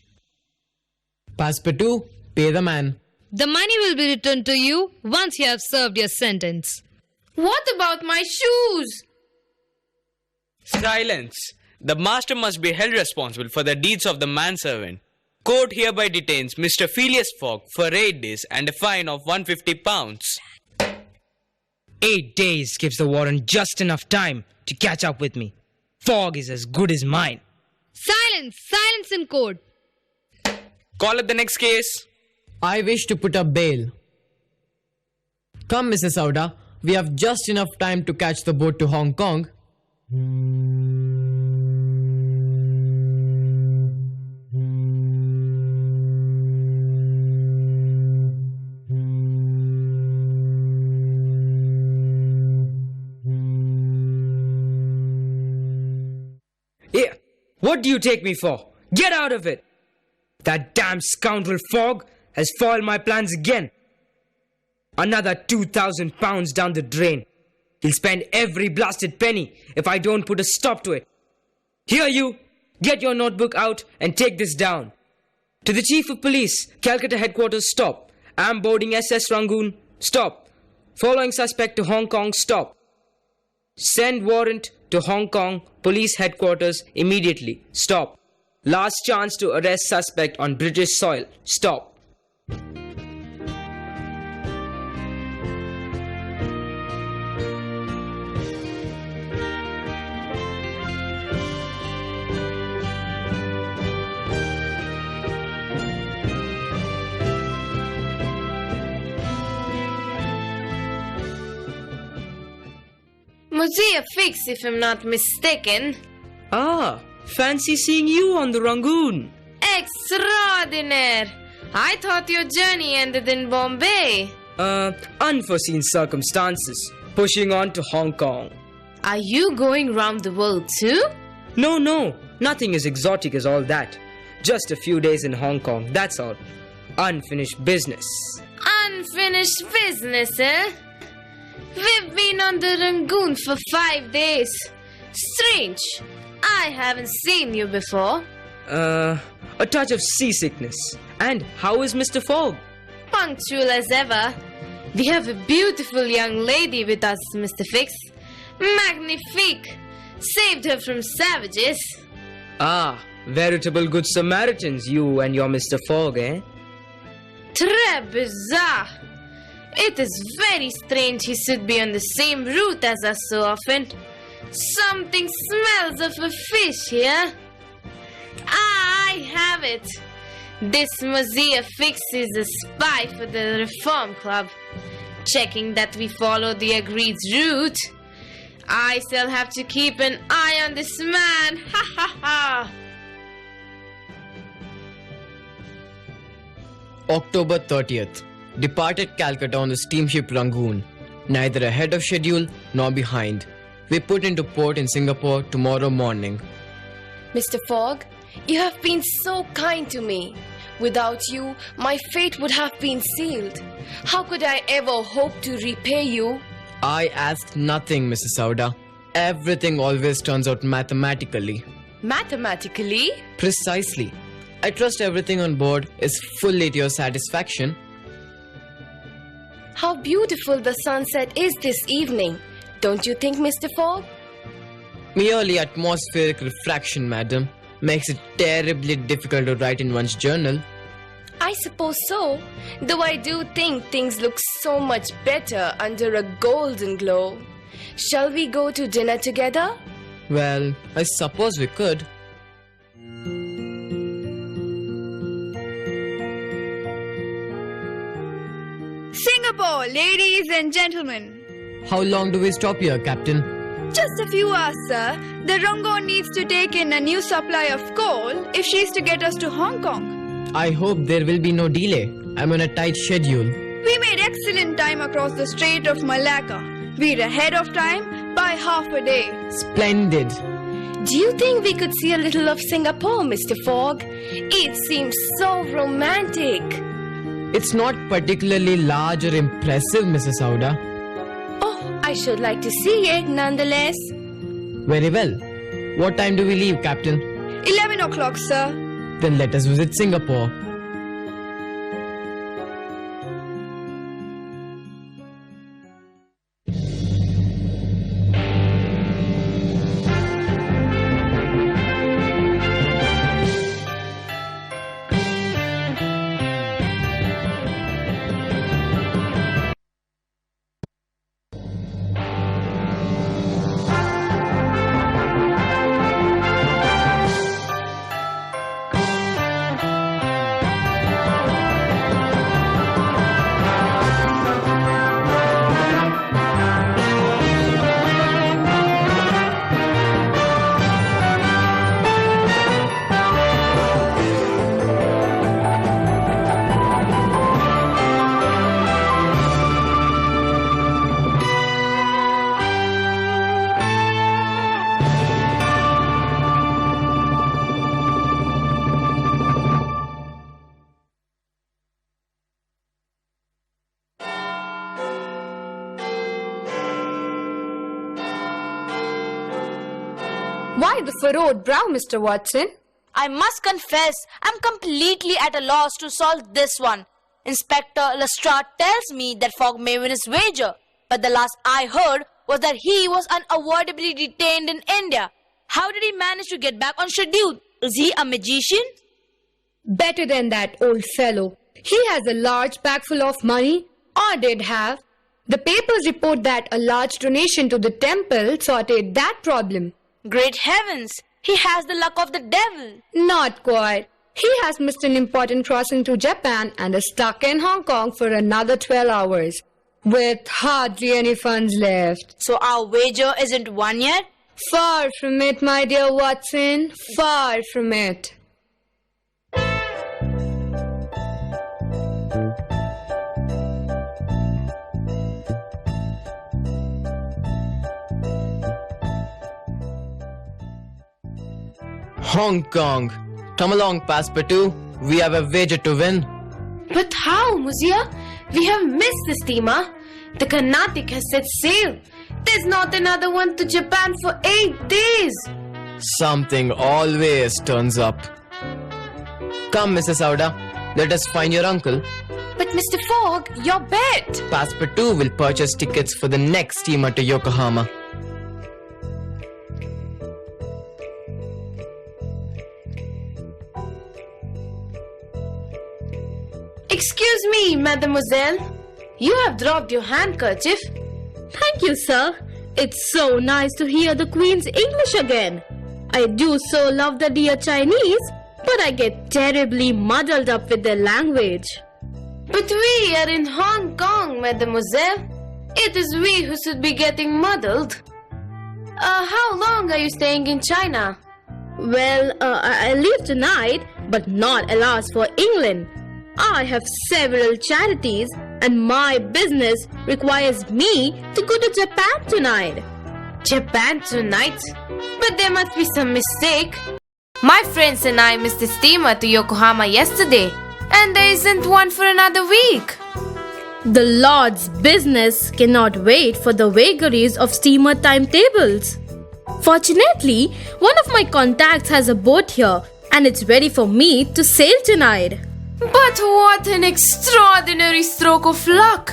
Passepartout, pay the man. The money will be returned to you once you have served your sentence. What about my shoes? Silence! The master must be held responsible for the deeds of the manservant. Court hereby detains Mr. Phileas Fogg for 8 days and a fine of £150. 8 days gives the warden just enough time to catch up with me. Fogg is as good as mine. Silence! Silence in court! Call up the next case. I wish to put up bail. Come, Mrs. Sauda. We have just enough time to catch the boat to Hong Kong. Here, what do you take me for? Get out of it! That damn scoundrel Fogg has foiled my plans again. Another £2,000 down the drain. He'll spend every blasted penny if I don't put a stop to it. Here you, get your notebook out and take this down. To the Chief of Police, Calcutta Headquarters, stop. I'm boarding SS Rangoon, stop. Following suspect to Hong Kong, stop. Send warrant to Hong Kong Police Headquarters immediately, stop. Last chance to arrest suspect on British soil, stop. Muzia Fix, if I'm not mistaken. Ah, fancy seeing you on the Rangoon. Extraordinaire! I thought your journey ended in Bombay. Unforeseen circumstances. Pushing on to Hong Kong. Are you going round the world too? No. Nothing as exotic as all that. Just a few days in Hong Kong, that's all. Unfinished business. Unfinished business, eh? We've been on the Rangoon for 5 days. Strange. I haven't seen you before. A touch of seasickness. And how is Mr. Fogg? Punctual as ever. We have a beautiful young lady with us, Mr. Fix. Magnifique. Saved her from savages. Ah, veritable good Samaritans, you and your Mr. Fogg, eh? Très bizarre. It is very strange he should be on the same route as us so often. Something smells of a fish here. Ah, I have it. This Muzia Fix is a spy for the Reform Club. Checking that we follow the agreed route. I shall have to keep an eye on this man. Ha ha ha. October 30th. Departed Calcutta on the steamship Rangoon. Neither ahead of schedule nor behind. We put into port in Singapore tomorrow morning. Mr. Fogg, you have been so kind to me. Without you, my fate would have been sealed. How could I ever hope to repay you? I asked nothing, Mrs. Sauda. Everything always turns out mathematically. Mathematically? Precisely. I trust everything on board is fully to your satisfaction. How beautiful the sunset is this evening. Don't you think, Mr. Fogg? Merely atmospheric refraction, madam, makes it terribly difficult to write in one's journal. I suppose so, though I do think things look so much better under a golden glow. Shall we go to dinner together? Well, I suppose we could. Singapore, ladies and gentlemen. How long do we stop here, Captain? Just a few hours, sir. The Rangoon needs to take in a new supply of coal if she is to get us to Hong Kong. I hope there will be no delay. I'm on a tight schedule. We made excellent time across the Strait of Malacca. We're ahead of time by half a day. Splendid. Do you think we could see a little of Singapore, Mr. Fogg? It seems so romantic. It's not particularly large or impressive, Mrs. Sauda. Oh, I should like to see it nonetheless. Very well. What time do we leave, Captain? 11 o'clock, sir. Then let us visit Singapore. Why the furrowed brow, Mr. Watson? I must confess, I'm completely at a loss to solve this one. Inspector Lestrade tells me that Fogg may win his wager, but the last I heard was that he was unavoidably detained in India. How did he manage to get back on schedule? Is he a magician? Better than that, old fellow. He has a large bag full of money, or did have. The papers report that a large donation to the temple sorted that problem. Great heavens! He has the luck of the devil. Not quite. He has missed an important crossing to Japan and is stuck in Hong Kong for another 12 hours, with hardly any funds left. So our wager isn't won yet? Far from it, my dear Watson. Far from it. Hong Kong. Come along, Passepartout. We have a wager to win. But how, Muzia? We have missed the steamer. The Carnatic has set sail. There's not another one to Japan for 8 days. Something always turns up. Come, Mrs. Sauda. Let us find your uncle. But Mr. Fogg, your bet. Passepartout will purchase tickets for the next steamer to Yokohama. Excuse me, mademoiselle. You have dropped your handkerchief. Thank you, sir. It's so nice to hear the Queen's English again. I do so love the dear Chinese, but I get terribly muddled up with their language. But we are in Hong Kong, mademoiselle. It is we who should be getting muddled. How long are you staying in China? Well, I leave tonight, but not alas for England. I have several charities and my business requires me to go to Japan tonight. Japan tonight? But there must be some mistake. My friends and I missed the steamer to Yokohama yesterday, and there isn't one for another week. The Lord's business cannot wait for the vagaries of steamer timetables. Fortunately, one of my contacts has a boat here and it's ready for me to sail tonight. But what an extraordinary stroke of luck!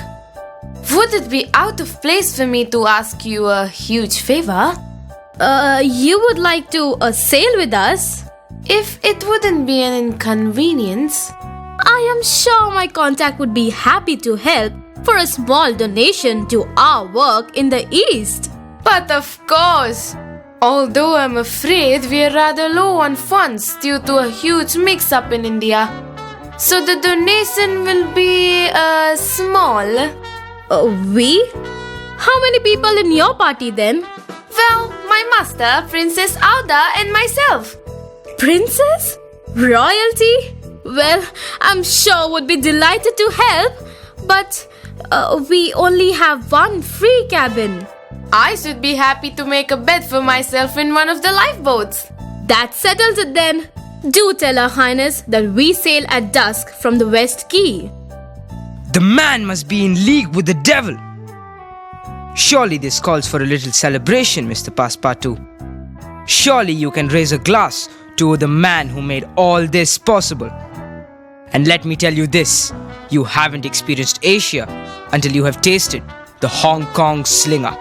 Would it be out of place for me to ask you a huge favor? You would like to sail with us? If it wouldn't be an inconvenience. I am sure my contact would be happy to help for a small donation to our work in the East. But of course! Although I'm afraid we are rather low on funds due to a huge mix-up in India. So the donation will be small. We? How many people in your party then? Well, my master, Princess Auda, and myself. Princess? Royalty? Well, I'm sure would be delighted to help, but we only have one free cabin. I should be happy to make a bed for myself in one of the lifeboats. That settles it then. Do tell Her Highness that we sail at dusk from the West Quay. The man must be in league with the devil. Surely this calls for a little celebration, Mr. Passepartout. Surely you can raise a glass to the man who made all this possible. And let me tell you this, you haven't experienced Asia until you have tasted the Hong Kong Slinger.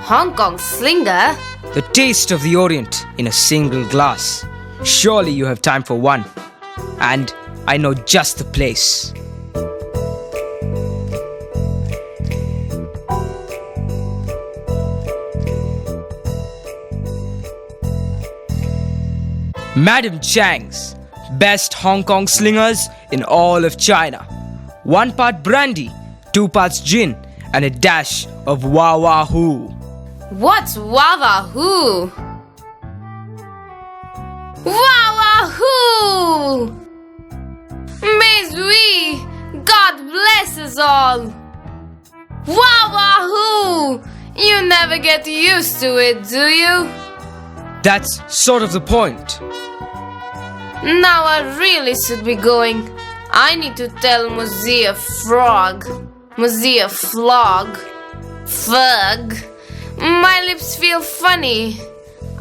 Hong Kong Slinger? The taste of the Orient in a single glass. Surely you have time for one. And I know just the place. Madam Chang's best Hong Kong slingers in all of China. 1 part brandy, 2 parts gin, and a dash of wah-wah-hoo. What's wah-wah-hoo? Wah-wah-hoo! Mais oui! God bless us all! Wah-wah-hoo! You never get used to it, do you? That's sort of the point. Now I really should be going. I need to tell Muzia Frog. Muzia Flog. Fug. My lips feel funny.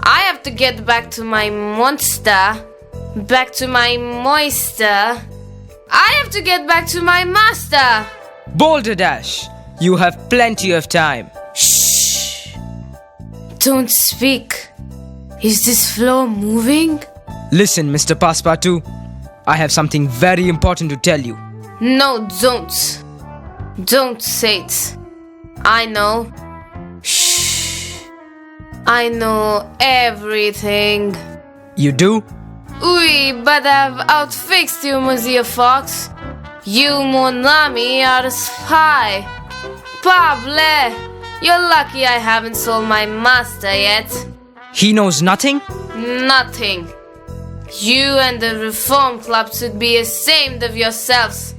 I have to get back to my monster. Back to my moister. I have to get back to my master. Boulder Dash, you have plenty of time. Shh. Don't speak. Is this floor moving? Listen, Mr. Passepartout. I have something very important to tell you. No, don't. Don't say it. I know. Shh. I know everything. You do? Oui, but I've outfixed you, Monsieur Fox. You, mon ami, are a spy. Pable, you're lucky I haven't sold my master yet. He knows nothing? Nothing. You and the Reform Club should be ashamed of yourselves,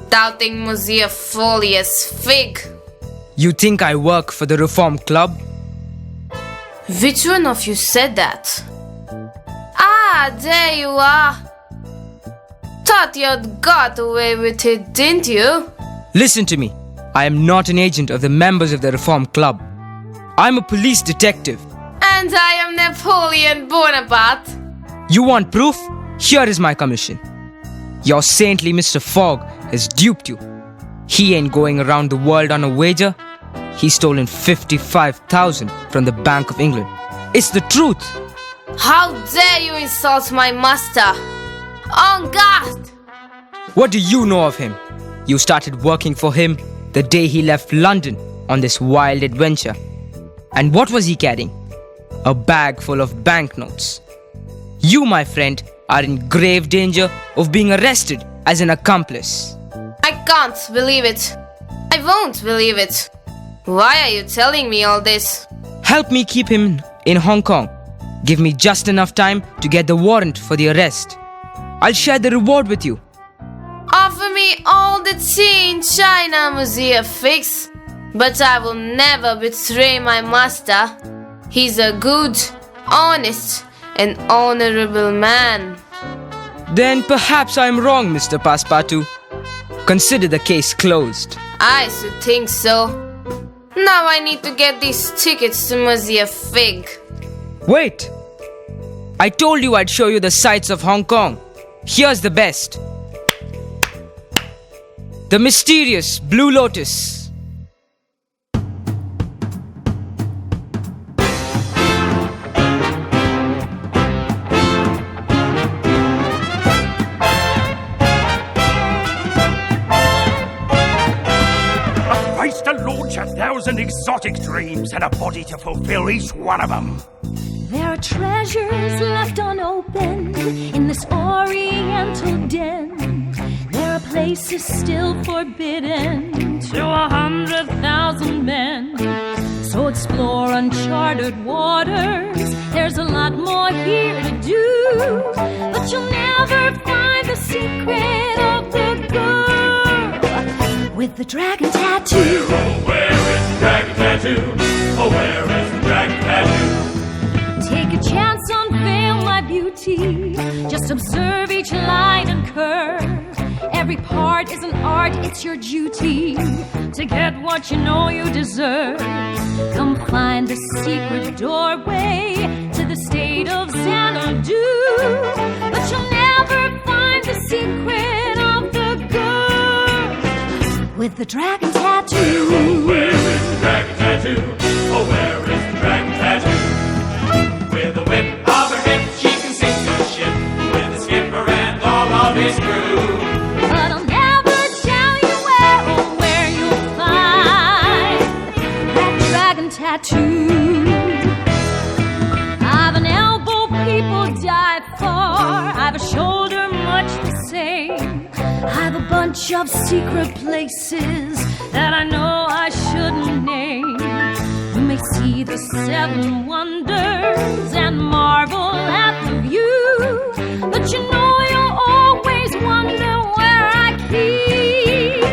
doubting Monsieur Folius Fig. You think I work for the Reform Club? Which one of you said that? Ah, there you are. Thought you'd got away with it, didn't you? Listen to me. I am not an agent of the members of the Reform Club. I'm a police detective. And I am Napoleon Bonaparte. You want proof? Here is my commission. Your saintly Mr. Fogg has duped you. He ain't going around the world on a wager. He's stolen 55,000 from the Bank of England. It's the truth. How dare you insult my master? On guard! What do you know of him? You started working for him the day he left London on this wild adventure. And what was he carrying? A bag full of banknotes. You, my friend, are in grave danger of being arrested as an accomplice. I can't believe it. I won't believe it. Why are you telling me all this? Help me keep him in Hong Kong. Give me just enough time to get the warrant for the arrest. I'll share the reward with you. Offer me all the tea in China, Monsieur Fix. But I will never betray my master. He's a good, honest, and honorable man. Then perhaps I'm wrong, Mr. Passepartout. Consider the case closed. I should think so. Now I need to get these tickets to Monsieur Fig. Wait! I told you I'd show you the sights of Hong Kong. Here's the best. The mysterious Blue Lotus. To launch 1,000 exotic dreams and a body to fulfill each one of them. There are treasures left unopened in this oriental den. There are places still forbidden to 100,000 men. So explore uncharted waters. There's a lot more here to do, but you'll never find the secret of the girl with the dragon tattoo. Wear it. dragon tattoo? Oh, where is the dragon tattoo? Take a chance, unveil my beauty. Just observe each line and curve. Every part is an art, it's your duty to get what you know you deserve. Come find the secret doorway to the state of Xanadu. But you'll never find the secret of the girl with the dragon tattoo. Oh, where is the dragon tattoo? Oh, where is the dragon tattoo? With a whip of her hip, she can sink a ship with the skipper and all of his crew. But I'll never tell you where or where you'll find that dragon tattoo. I've an elbow people die for. I've a shoulder much the same. I've a bunch of secret places that I know I shouldn't name. You may see the 7 wonders and marvel at the view, but you know you'll always wonder where I keep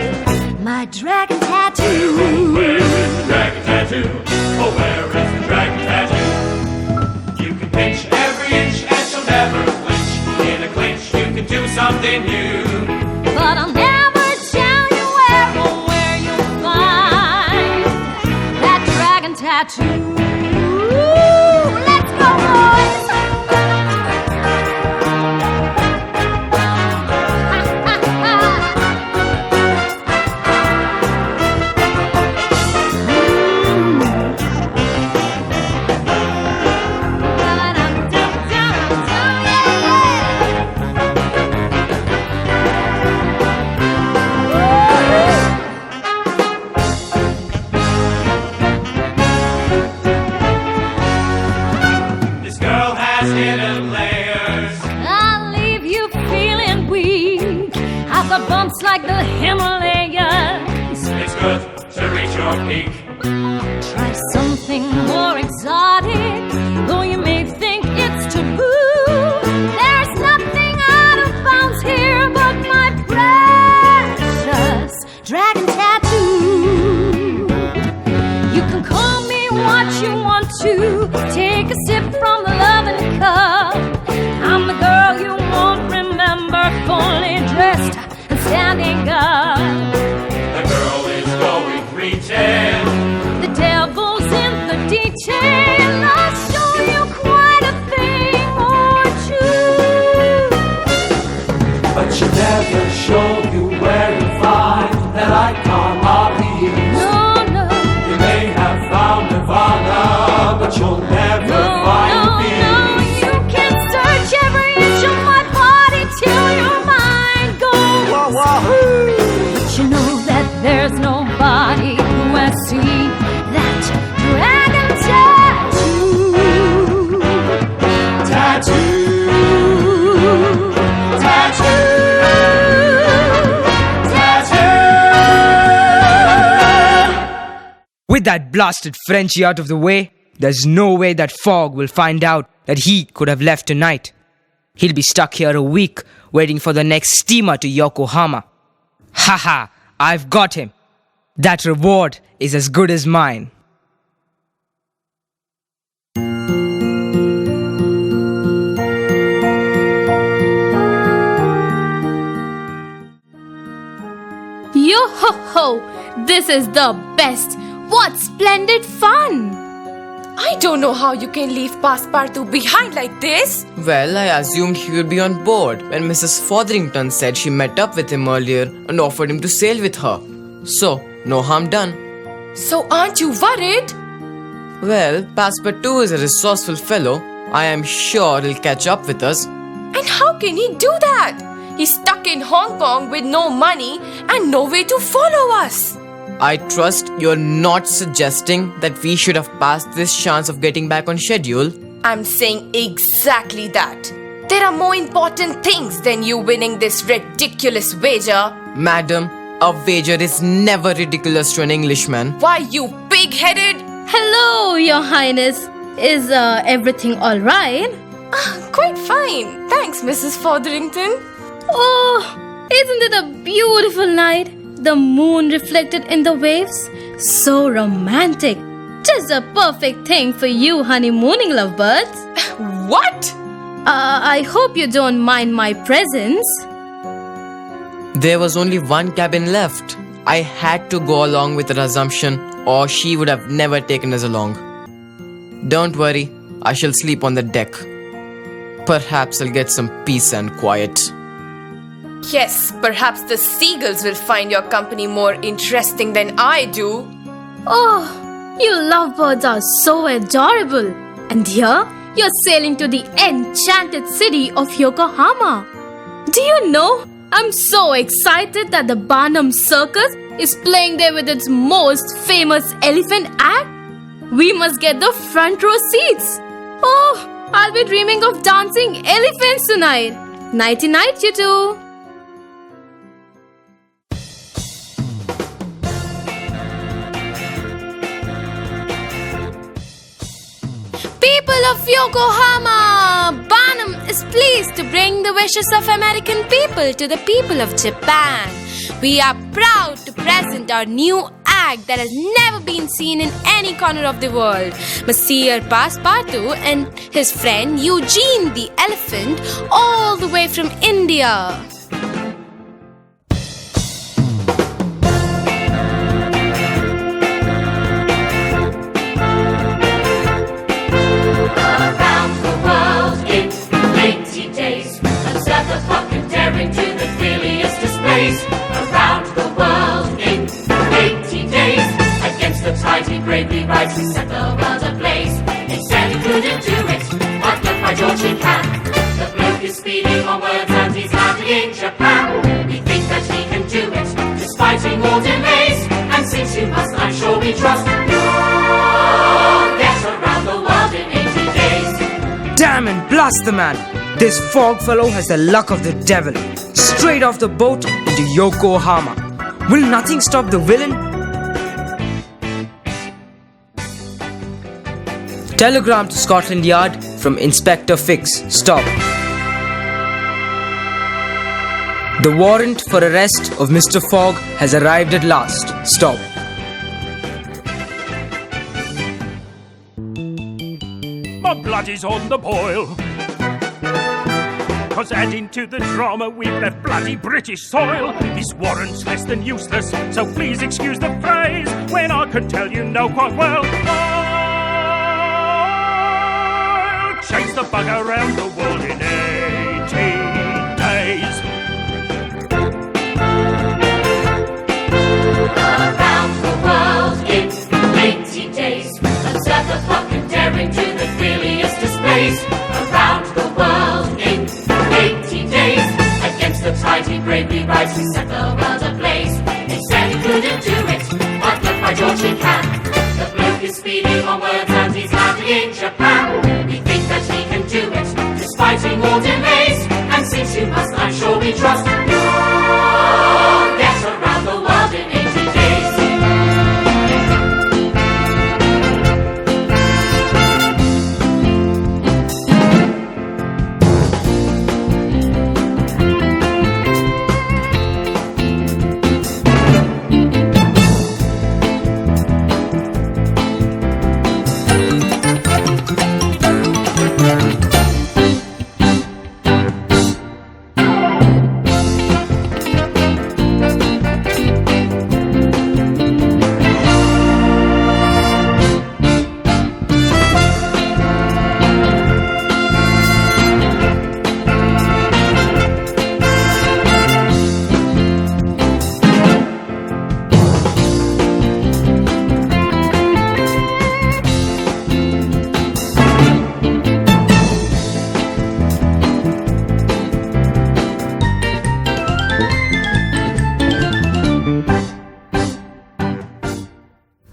my dragon tattoo. Oh, where is the dragon tattoo? Oh, where is the dragon tattoo? You can pinch every inch and she'll never flinch. In a clinch, you can do something new. But I'll never tell you where or where you'll find that dragon tattoo. Let's go, boys! This girl has hidden layers. I'll leave you feeling weak. I've got bumps like the Himalayas. It's good to reach your peak. Try something more exotic, though you may think it's taboo. There's nothing out of bounds here but my precious dragon tattoo. You can call me what you want to. Take a sip from the loving cup. I'm the girl you won't remember, fully dressed and standing up. The girl is going retail. The devil's in the detail. I'll show you quite a thing or two. But she never showed you where to find that icon of the East. No, no. You may have found Nirvana, but you'll never find peace. You can search every inch of my body till your mind goes. But you know that there's nobody who has seen that dragon tattoo. Tattoo. With that blasted Frenchie out of the way, there's no way that Fogg will find out that he could have left tonight. He'll be stuck here a week waiting for the next steamer to Yokohama. Haha, I've got him. That reward is as good as mine. Yo-ho-ho! This is the best! What splendid fun! I don't know how you can leave Passepartout behind like this. Well, I assumed he would be on board when Mrs. Fotherington said she met up with him earlier and offered him to sail with her. So, no harm done. So aren't you worried? Well, Passepartout is a resourceful fellow. I am sure he'll catch up with us. And how can he do that? He's stuck in Hong Kong with no money and no way to follow us. I trust you're not suggesting that we should have passed this chance of getting back on schedule. I'm saying exactly that. There are more important things than you winning this ridiculous wager. Madam, a wager is never ridiculous to an Englishman. Why, you pig-headed? Hello, Your Highness. Is everything alright? Quite fine. Thanks, Mrs. Fotherington. Oh, isn't it a beautiful night? The moon reflected in the waves, So romantic. Just a perfect thing for you honeymooning lovebirds. What? I hope you don't mind my presence. There was only one cabin left. I had to go along with her assumption, or she would have never taken us along. Don't worry, I shall sleep on the deck. Perhaps I'll get some peace and quiet. Yes, perhaps the seagulls will find your company more interesting than I do. Oh, you lovebirds are so adorable. And here, you're sailing to the enchanted city of Yokohama. Do you know, I'm so excited that the Barnum Circus is playing there with its most famous elephant act. We must get the front row seats. Oh, I'll be dreaming of dancing elephants tonight. Nighty-night, you two. People of Yokohama, Barnum is pleased to bring the wishes of American people to the people of Japan. We are proud to present our new act that has never been seen in any corner of the world. Monsieur Passepartout and his friend Eugene the elephant, all the way from India. Around the world in 80 days, observe the puck and daring to the freeliest displays. Around the world in 80 days, against the tide he bravely rides to set the world ablaze. He said he couldn't do it, but look by George he can. The bloke is speeding onwards and he's landing in Japan. We think that he can do it, despite all delays. And since you must, I'm sure we trust you'll get around the world in 80 days. Damn and blast the man! This Fogg fellow has the luck of the devil. Straight off the boat into Yokohama. Will nothing stop the villain? Telegram to Scotland Yard from Inspector Fix. Stop. The warrant for arrest of Mr. Fogg has arrived at last. Stop. My blood is on the boil. 'Cause adding to the drama we've left bloody British soil. This warrant's less than useless, so please excuse the phrase, when I can tell you know quite well I'll chase the bug around the world in 80 days. Around the world in 80 days, observe the puck and daring to the freeliest displays. Around the world in 80 days, against the tide he bravely rides to set the world ablaze. He said he couldn't do it, but look by George he can. The bloke is speeding onwards and he's landing in Japan. We think that he can do it, despite all delays. And since you must, I'm sure we trust you'll get around the world in 80 days.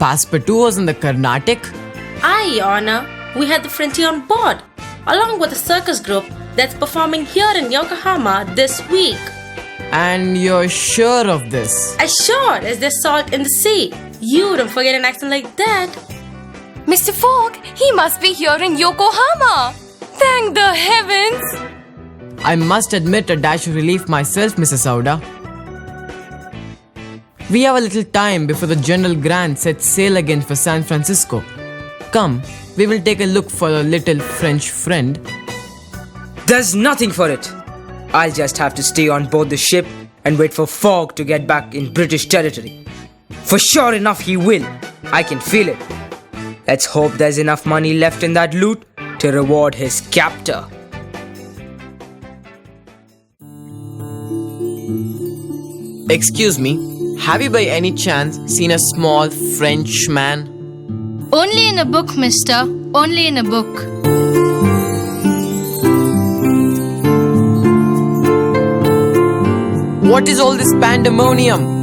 Passepartout was in the Carnatic? Aye, Your Honor. We had the Frontier on board, along with a circus group that's performing here in Yokohama this week. And you're sure of this? As sure as there's salt in the sea. You don't forget an accent like that. Mr. Fogg, he must be here in Yokohama. Thank the heavens. I must admit a dash of relief myself, Mrs. Sauda. We have a little time before the General Grant sets sail again for San Francisco. Come, we will take a look for our little French friend. There's nothing for it. I'll just have to stay on board the ship and wait for Fogg to get back in British territory. For sure enough he will. I can feel it. Let's hope there's enough money left in that loot to reward his captor. Excuse me, have you by any chance seen a small French man? Only in a book, mister. Only in a book. What is all this pandemonium?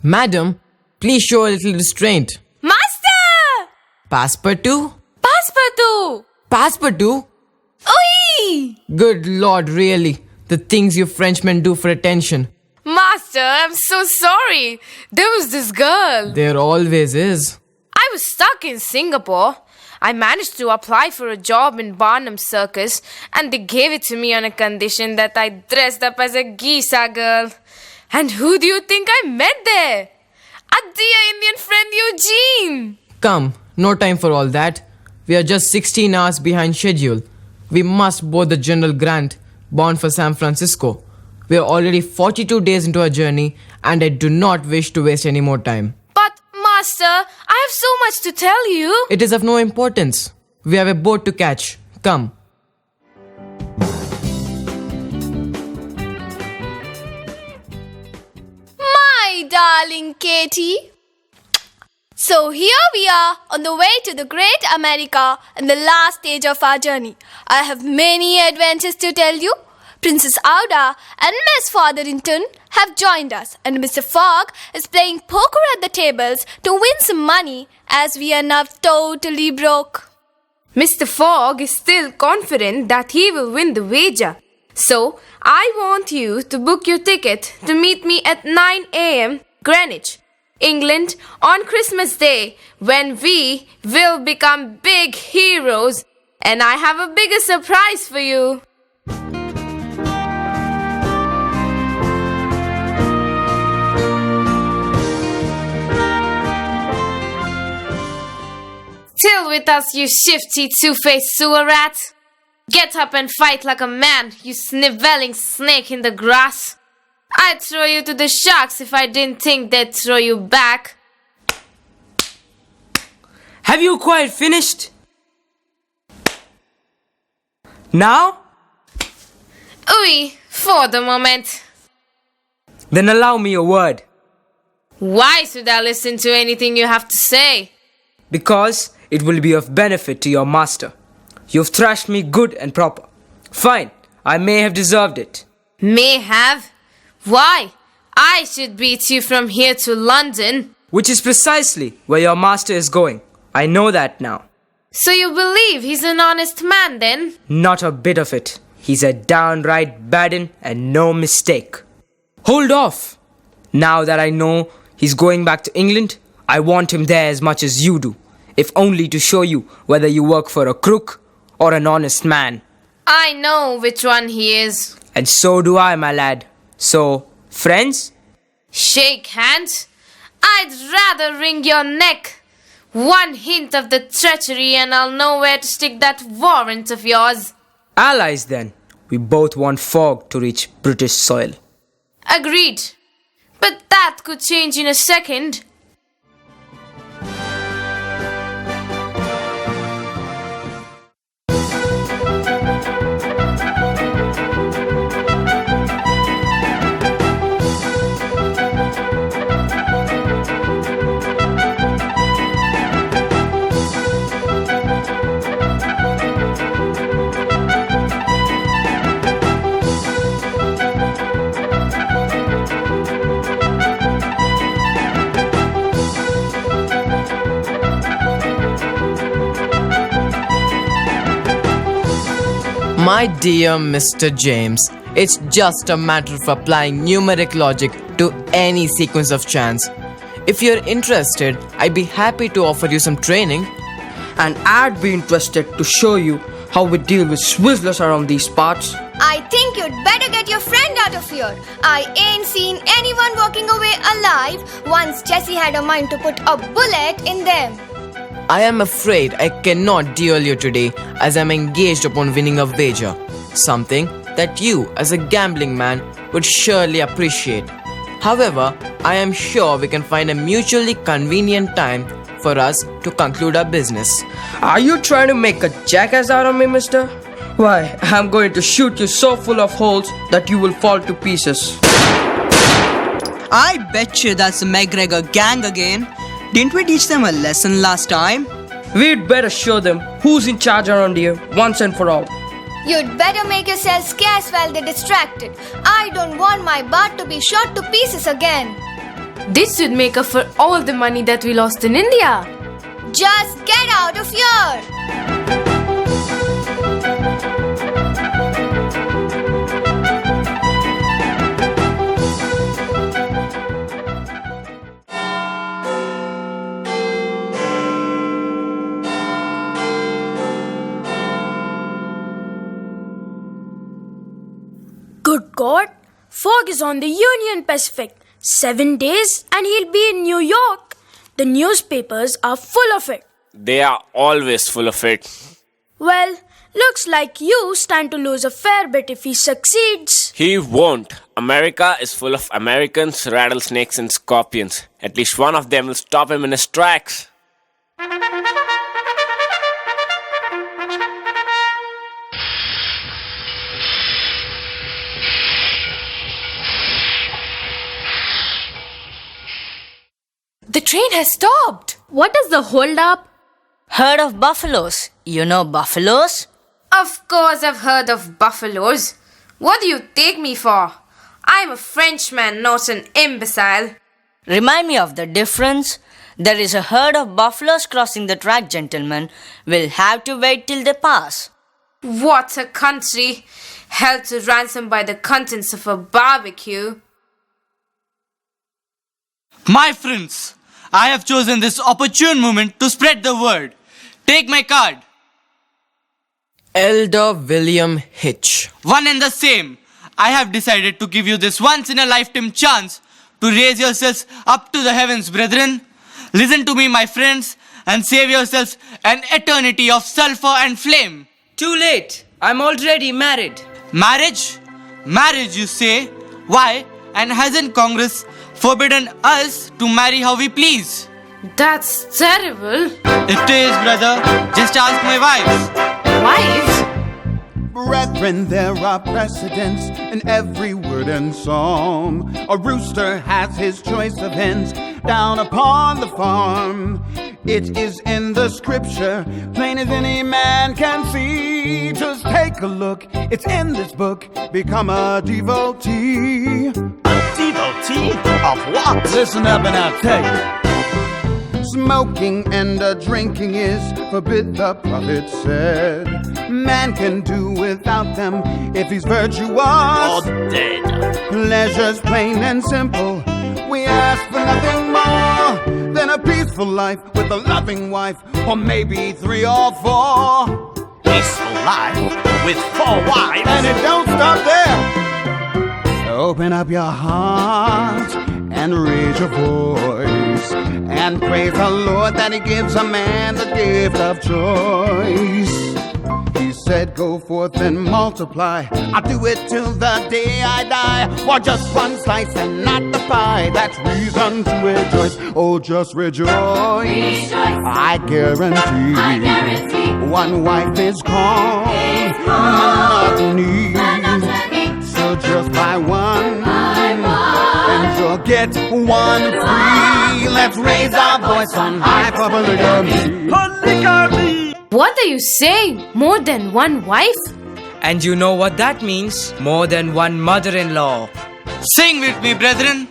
Madam, please show a little restraint. Master! Passepartout? Passepartout! Passepartout? Oi! Good Lord, really. The things you Frenchmen do for attention. Master, I'm so sorry. There was this girl. There always is. I was stuck in Singapore. I managed to apply for a job in Barnum Circus and they gave it to me on a condition that I dressed up as a geisha girl. And who do you think I met there? A dear Indian friend Eugene. Come, no time for all that. We are just 16 hours behind schedule. We must board the General Grant, bound for San Francisco. We are already 42 days into our journey and I do not wish to waste any more time. But, Master, I have so much to tell you. It is of no importance. We have a boat to catch. Come. My darling Katie. So here we are on the way to the great America in the last stage of our journey. I have many adventures to tell you. Princess Auda and Miss Fotherington have joined us and Mr. Fogg is playing poker at the tables to win some money as we are now totally broke. Mr. Fogg is still confident that he will win the wager. So, I want you to book your ticket to meet me at 9 a.m. Greenwich, England on Christmas Day when we will become big heroes and I have a bigger surprise for you. Still with us, you shifty two-faced sewer rat? Get up and fight like a man, you snivelling snake in the grass. I'd throw you to the sharks if I didn't think they'd throw you back. Have you quite finished? Now? Oui, for the moment. Then allow me a word. Why should I listen to anything you have to say? Because it will be of benefit to your master. You've thrashed me good and proper. Fine, I may have deserved it. May have? Why? I should beat you from here to London. Which is precisely where your master is going. I know that now. So you believe he's an honest man then? Not a bit of it. He's a downright bad un and no mistake. Hold off! Now that I know he's going back to England, I want him there as much as you do, if only to show you whether you work for a crook or an honest man. I know which one he is. And so do I, my lad. So, friends? Shake hands? I'd rather wring your neck. One hint of the treachery and I'll know where to stick that warrant of yours. Allies then. We both want Fogg to reach British soil. Agreed. But that could change in a second. My dear Mr. James, it's just a matter of applying numeric logic to any sequence of chance. If you're interested, I'd be happy to offer you some training. And I'd be interested to show you how we deal with Swizzlers around these parts. I think you'd better get your friend out of here. I ain't seen anyone walking away alive once Jessie had a mind to put a bullet in them. I am afraid I cannot duel you today as I'm engaged upon winning a wager. Something that you as a gambling man would surely appreciate. However, I am sure we can find a mutually convenient time for us to conclude our business. Are you trying to make a jackass out of me, mister? Why, I'm going to shoot you so full of holes that you will fall to pieces. I bet you that's the McGregor gang again. Didn't we teach them a lesson last time? We'd better show them who's in charge around here once and for all. You'd better make yourself scarce while they're distracted. I don't want my butt to be shot to pieces again. This should make up for all the money that we lost in India. Just get out of here! Good God! Fogg is on the Union Pacific. 7 days and he'll be in New York. The newspapers are full of it. They are always full of it. Well, looks like you stand to lose a fair bit if he succeeds. He won't. America is full of Americans, rattlesnakes and scorpions. At least one of them will stop him in his tracks. The train has stopped. What is the hold up? Herd of buffaloes. You know buffaloes? Of course I've heard of buffaloes. What do you take me for? I'm a Frenchman, not an imbecile. Remind me of the difference. There is a herd of buffaloes crossing the track, gentlemen. We'll have to wait till they pass. What a country! Held to ransom by the contents of a barbecue. My friends, I have chosen this opportune moment to spread the word. Take my card. Elder William Hitch. One and the same. I have decided to give you this once-in-a-lifetime chance to raise yourselves up to the heavens, brethren. Listen to me, my friends, and save yourselves an eternity of sulfur and flame. Too late. I'm already married. Marriage? Marriage, you say? Why? And hasn't Congress forbidden us to marry how we please? That's terrible. It is, brother. Just ask my wives. Wives? Brethren, there are precedents in every word and psalm. A rooster has his choice of hens down upon the farm. It is in the scripture, plain as any man can see. Just take a look, it's in this book. Become a devotee. A devotee of what? Listen up and I'll tell you. Smoking and drinking is forbid, the prophet said. Man can do without them if he's virtuous or dead. Pleasure's plain and simple. We ask for nothing more than a peaceful life with a loving wife, or maybe 3 or 4. Peaceful life with 4 wives. And it don't stop there. Open up your heart and raise your voice and praise the Lord that He gives a man the gift of choice. He said, go forth and multiply. I'll do it till the day I die. For just one slice and not the pie. That's reason to rejoice. Oh, just rejoice. I guarantee one wife is called monotony. So just buy one and you'll get one free. Let's raise our voice on high for polygamy. Polygamy! What are you saying? More than one wife? And you know what that means? More than one mother-in-law. Sing with me, brethren.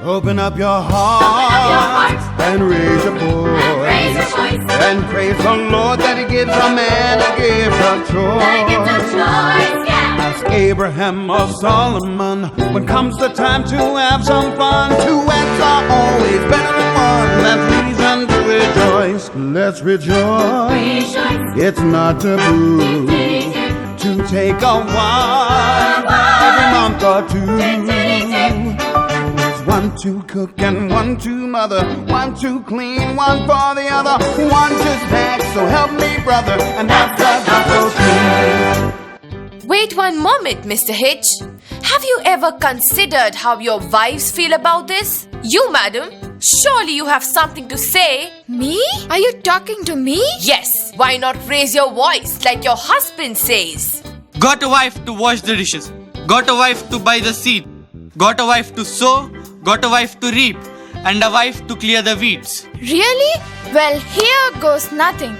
Open up your heart and raise your voice and praise the Lord that He gives a man a gift of choice. Ask Abraham or Solomon when comes the time to have some fun. 2 wives are always better than one. That's reason to rejoice. Let's rejoice. It's not taboo to take a wife every month or 2. One to cook and one to mother, one to clean, one for the other, one to snack, so help me brother, and that's the devotee. Wait one moment, Mr. Hitch. Have you ever considered how your wives feel about this? You, madam, surely you have something to say. Me? Are you talking to me? Yes, why not raise your voice like your husband says? Got a wife to wash the dishes. Got a wife to buy the seed. Got a wife to sow. Got a wife to reap. And a wife to clear the weeds. Really? Well, here goes nothing.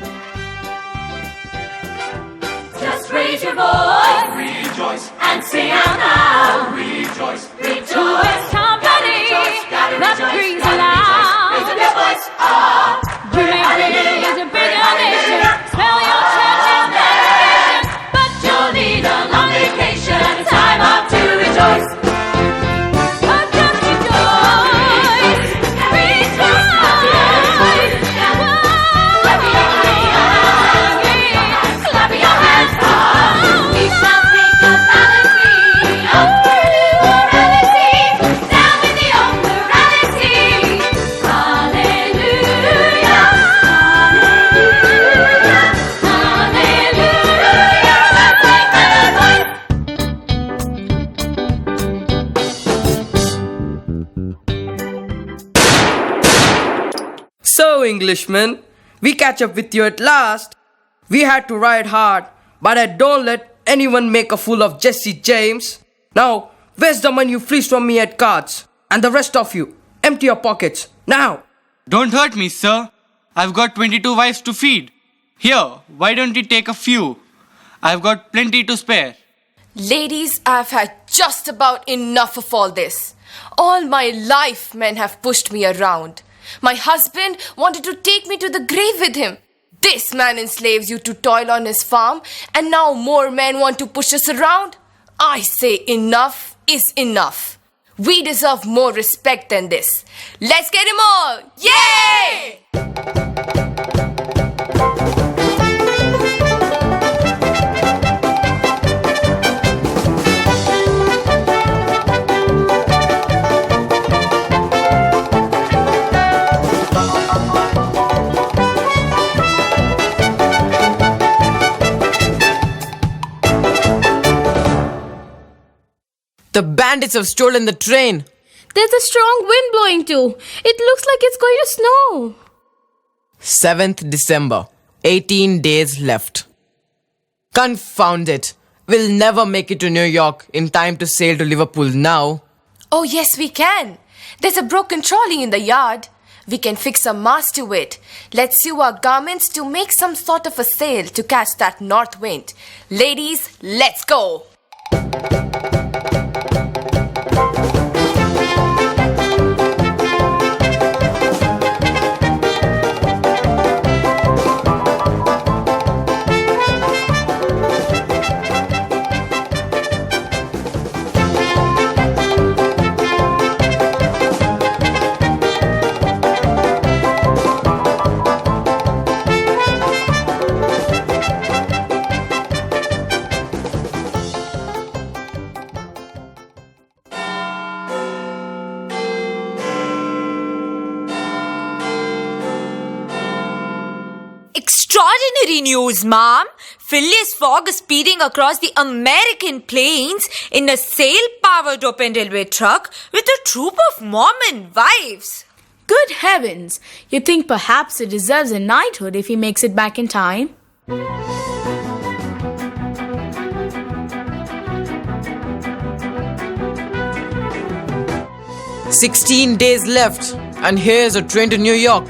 Just raise your voice, rejoice, and sing out loud. Rejoice, rejoice, company, the breeze aloud. Raise up your voice, Germany is a bigger nation. Spell your church in there, but you'll need a long vacation. It's time up to rejoice. So, Englishman, we catch up with you at last. We had to ride hard, but I don't let anyone make a fool of Jesse James. Now, where's the money you fleeced from me at cards? And the rest of you, empty your pockets, now! Don't hurt me, sir. I've got 22 wives to feed. Here, why don't you take a few? I've got plenty to spare. Ladies, I've had just about enough of all this. All my life, men have pushed me around. My husband wanted to take me to the grave with him. This man enslaves you to toil on his farm, and now more men want to push us around? I say enough is enough. We deserve more respect than this. Let's get him all! Yay! The bandits have stolen the train. There's a strong wind blowing too. It looks like it's going to snow. 7th December. 18 days left. Confound it. We'll never make it to New York in time to sail to Liverpool now. Oh, yes, we can. There's a broken trolley in the yard. We can fix a mast to it. Let's sew our garments to make some sort of a sail to catch that north wind. Ladies, let's go. Extraordinary news, Mom. Phileas Fogg is speeding across the American plains in a sail-powered open railway truck with a troop of Mormon wives. Good heavens! You think perhaps he deserves a knighthood if he makes it back in time? "16 days left, and here's a train to New York."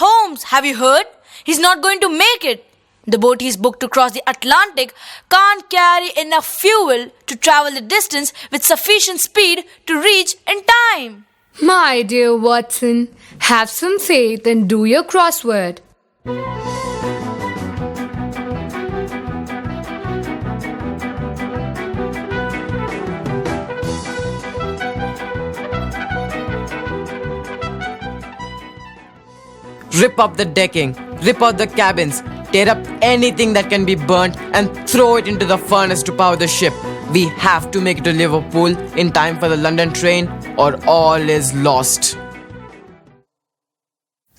Holmes, have you heard? He's not going to make it. The boat he's booked to cross the Atlantic can't carry enough fuel to travel the distance with sufficient speed to reach in time. My dear Watson, have some faith and do your crossword. Rip up the decking, rip out the cabins, tear up anything that can be burnt and throw it into the furnace to power the ship. We have to make it to Liverpool in time for the London train or all is lost.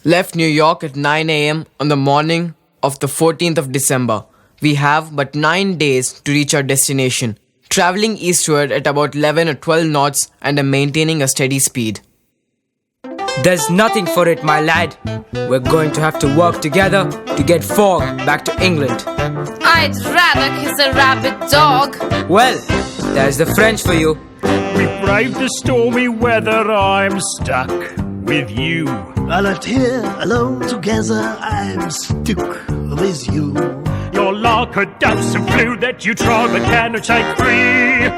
Left New York at 9 a.m. on the morning of the 14th of December. We have but 9 days to reach our destination, traveling eastward at about 11 or 12 knots and maintaining a steady speed. There's nothing for it, my lad. We're going to have to work together to get Fogg back to England. I'd rather kiss a rabid dog. Well, there's the French for you. We braved the stormy weather, I'm stuck with you. I left here alone together, I'm stuck with you. You're like a dose of blue that you try but cannot take free.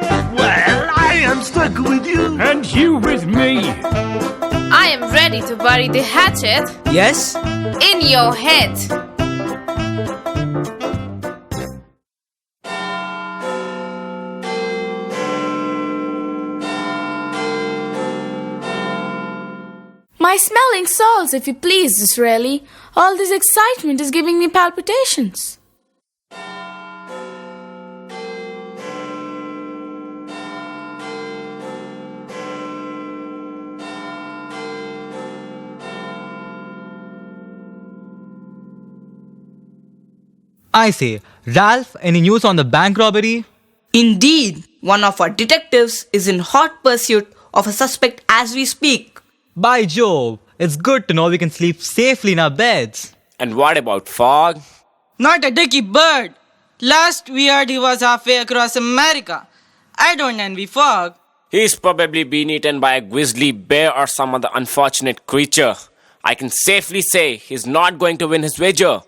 Well, I am stuck with you. And you with me. I am ready to bury the hatchet. Yes? In your head. My smelling salts, if you please, Disraeli. All this excitement is giving me palpitations. I say, Ralph, any news on the bank robbery? Indeed, one of our detectives is in hot pursuit of a suspect as we speak. By Jove, it's good to know we can sleep safely in our beds. And what about Fogg? Not a dicky bird. Last we heard he was halfway across America. I don't envy Fogg. He's probably been eaten by a grizzly bear or some other unfortunate creature. I can safely say he's not going to win his wager.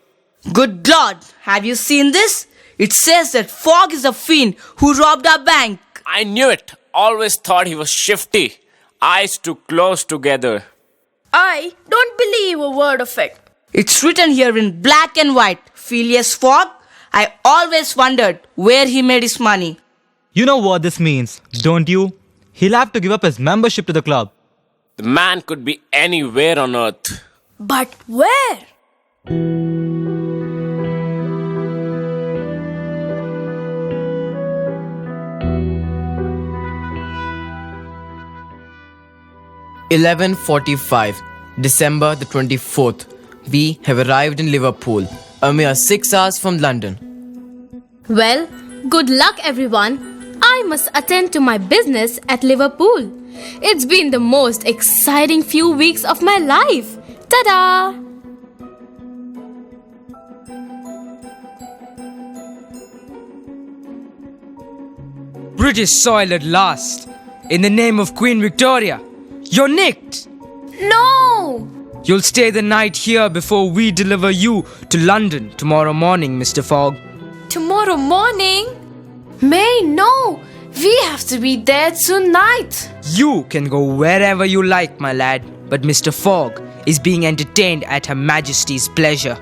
Good Lord, have you seen this? It says that Fogg is a fiend who robbed our bank. I knew it. Always thought he was shifty. Eyes too close together. I don't believe a word of it. It's written here in black and white. Phileas Fogg. I always wondered where he made his money. You know what this means, don't you? He'll have to give up his membership to the club. The man could be anywhere on earth. But where? "11:45, December the 24th. We have arrived in Liverpool, a mere 6 hours from London." Well, good luck everyone. I must attend to my business at Liverpool. It's been the most exciting few weeks of my life. Ta-da! British soil at last. In the name of Queen Victoria. You're nicked. No! You'll stay the night here before we deliver you to London tomorrow morning, Mr. Fogg. Tomorrow morning? May, no! We have to be there tonight. You can go wherever you like, my lad, but Mr. Fogg is being entertained at Her Majesty's pleasure.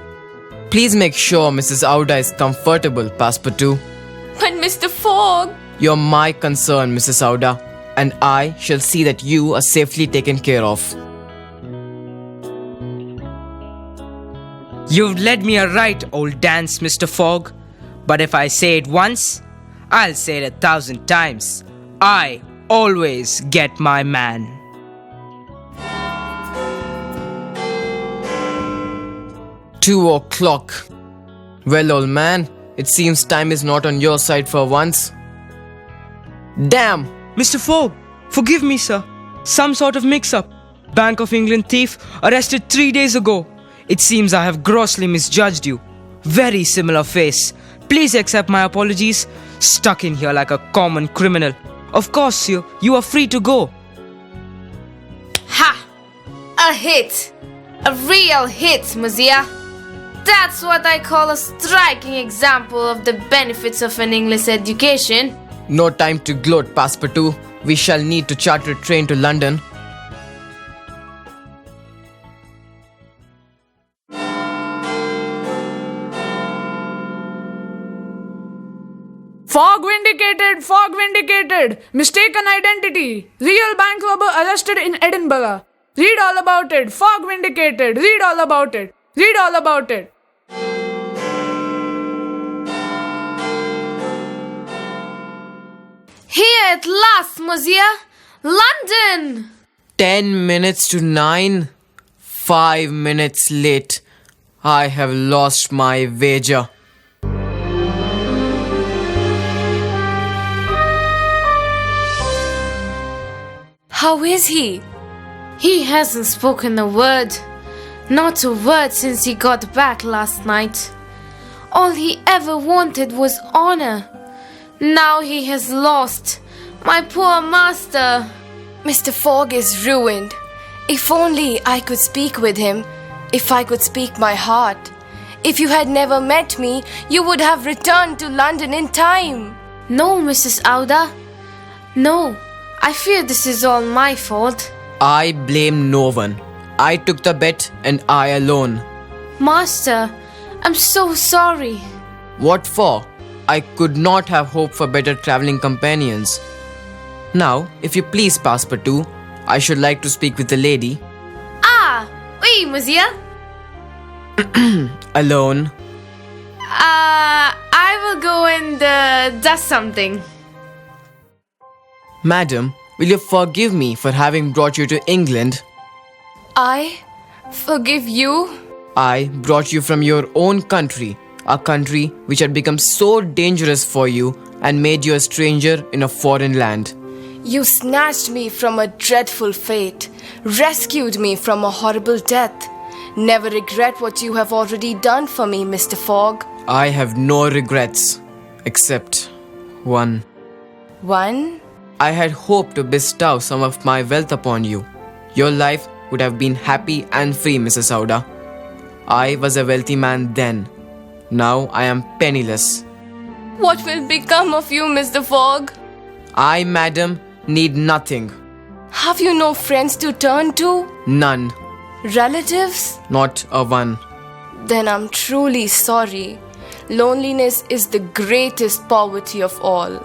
Please make sure Mrs. Auda is comfortable, Passepartout. But Mr. Fogg... You're my concern, Mrs. Auda, and I shall see that you are safely taken care of. You've led me a right old dance, Mr. Fogg, but if I say it once, I'll say it 1,000 times. I always get my man. "2:00. Well, old man, it seems time is not on your side for once. Damn! Mr. Fogg, forgive me, sir. Some sort of mix-up. Bank of England thief arrested 3 days ago. It seems I have grossly misjudged you. Very similar face. Please accept my apologies. Stuck in here like a common criminal. Of course, sir, you are free to go." Ha! A hit! A real hit, Muzia. That's what I call a striking example of the benefits of an English education. No time to gloat, Passepartout. We shall need to charter a train to London. Fog vindicated! Fog vindicated! Mistaken identity! Real bank robber arrested in Edinburgh. Read all about it. Fog vindicated. Read all about it. Read all about it. Here at last, Muzia. London! 10 minutes to 9. 5 minutes late. I have lost my wager. How is he? He hasn't spoken a word. Not a word since he got back last night. All he ever wanted was honor. Now he has lost. My poor master. Mr. Fogg is ruined. If only I could speak with him. If I could speak my heart. If you had never met me, you would have returned to London in time. No, Mrs. Auda. No. I fear this is all my fault. I blame no one. I took the bet and I alone. Master, I'm so sorry. What for? I could not have hoped for better traveling companions. Now, if you please, Passepartout, I should like to speak with the lady. Ah, oui, Muzia. Alone. I will go and do something. Madam, will you forgive me for having brought you to England? I forgive you? I brought you from your own country, a country which had become so dangerous for you and made you a stranger in a foreign land. You snatched me from a dreadful fate, rescued me from a horrible death. Never regret what you have already done for me, Mr. Fogg. I have no regrets, except one. One? I had hoped to bestow some of my wealth upon you. Your life would have been happy and free, Mrs. Auda. I was a wealthy man then. Now I am penniless. What will become of you, Mr. Fogg? I, madam, need nothing. Have you no friends to turn to? None. Relatives? Not a one. Then I'm truly sorry. Loneliness is the greatest poverty of all.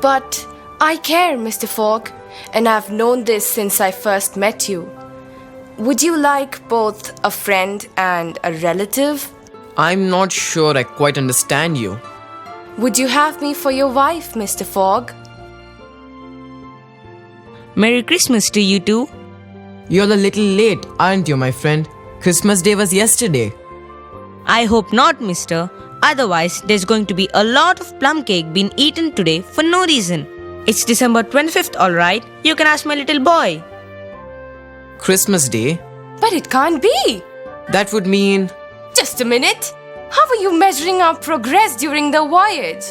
But I care, Mr. Fogg, and I've known this since I first met you. Would you like both a friend and a relative? I'm not sure I quite understand you. Would you have me for your wife, Mr. Fogg? Merry Christmas to you too. You're a little late, aren't you, my friend? Christmas Day was yesterday. I hope not, mister. Otherwise, there's going to be a lot of plum cake being eaten today for no reason. It's December 25th, alright? You can ask my little boy. Christmas Day? But it can't be. That would mean... Just a minute. How are you measuring our progress during the voyage?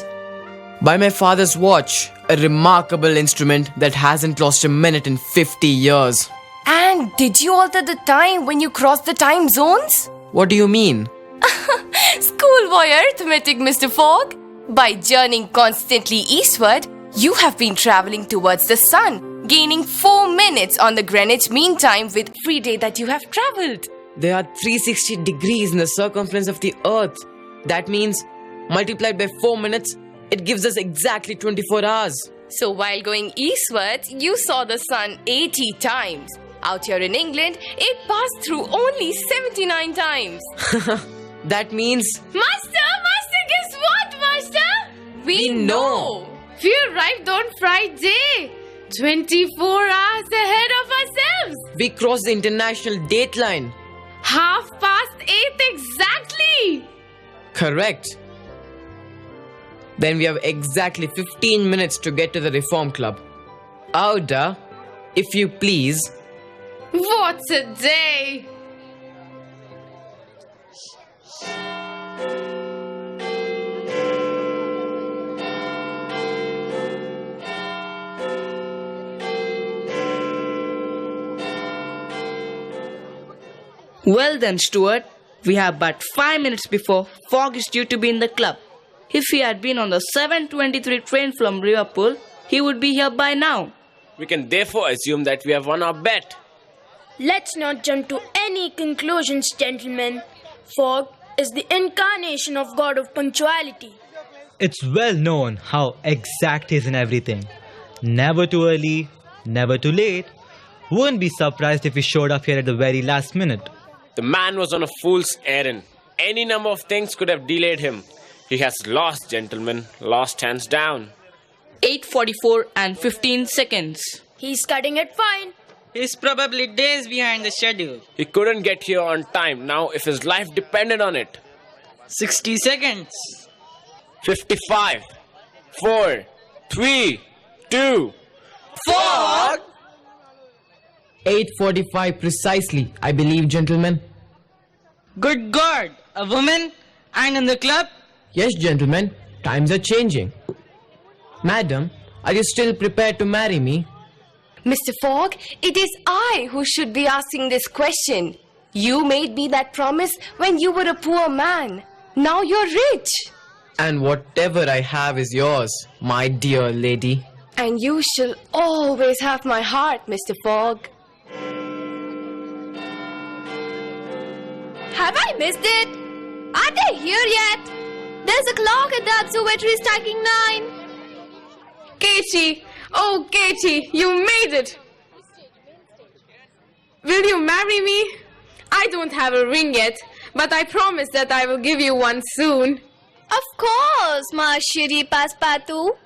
By my father's watch, a remarkable instrument that hasn't lost a minute in 50 years. And did you alter the time when you crossed the time zones? What do you mean? Schoolboy arithmetic, Mr. Fogg. By journeying constantly eastward, you have been traveling towards the sun, gaining 4 minutes on the Greenwich Mean Time with every day that you have traveled. There are 360 degrees in the circumference of the Earth. That means, multiplied by 4 minutes, it gives us exactly 24 hours. So while going eastwards, you saw the sun 80 times. Out here in England, it passed through only 79 times. That means... Master, guess what, Master? We know. We arrived on Friday. 24 hours ahead of ourselves. We crossed the international dateline. 8:30 exactly. Correct. Then we have exactly 15 minutes to get to the Reform Club. Auda, if you please. What a day! Well then, Stuart, we have but 5 minutes before Fogg is due to be in the club. If he had been on the 7:23 train from Liverpool, he would be here by now. We can therefore assume that we have won our bet. Let's not jump to any conclusions, gentlemen. Fogg is the incarnation of God of punctuality. It's well known how exact he is in everything. Never too early, never too late. Wouldn't be surprised if he showed up here at the very last minute. The man was on a fool's errand. Any number of things could have delayed him. He has lost, gentlemen. Lost hands down. 8:44 and 15 seconds. He's cutting it fine. He's probably days behind the schedule. He couldn't get here on time now if his life depended on it. 60 seconds. 55. 4. 3. 2. Fogg! 8:45 precisely, I believe, gentlemen. Good God! A woman? And in the club? Yes, gentlemen. Times are changing. Madam, are you still prepared to marry me? Mr. Fogg, it is I who should be asking this question. You made me that promise when you were a poor man. Now you're rich. And whatever I have is yours, my dear lady. And you shall always have my heart, Mr. Fogg. Have I missed it? Are they here yet? There's a clock at the observatory striking 9. Katie! Oh, Katie, you made it! Will you marry me? I don't have a ring yet, but I promise that I will give you one soon. Of course, ma chérie Passepartout.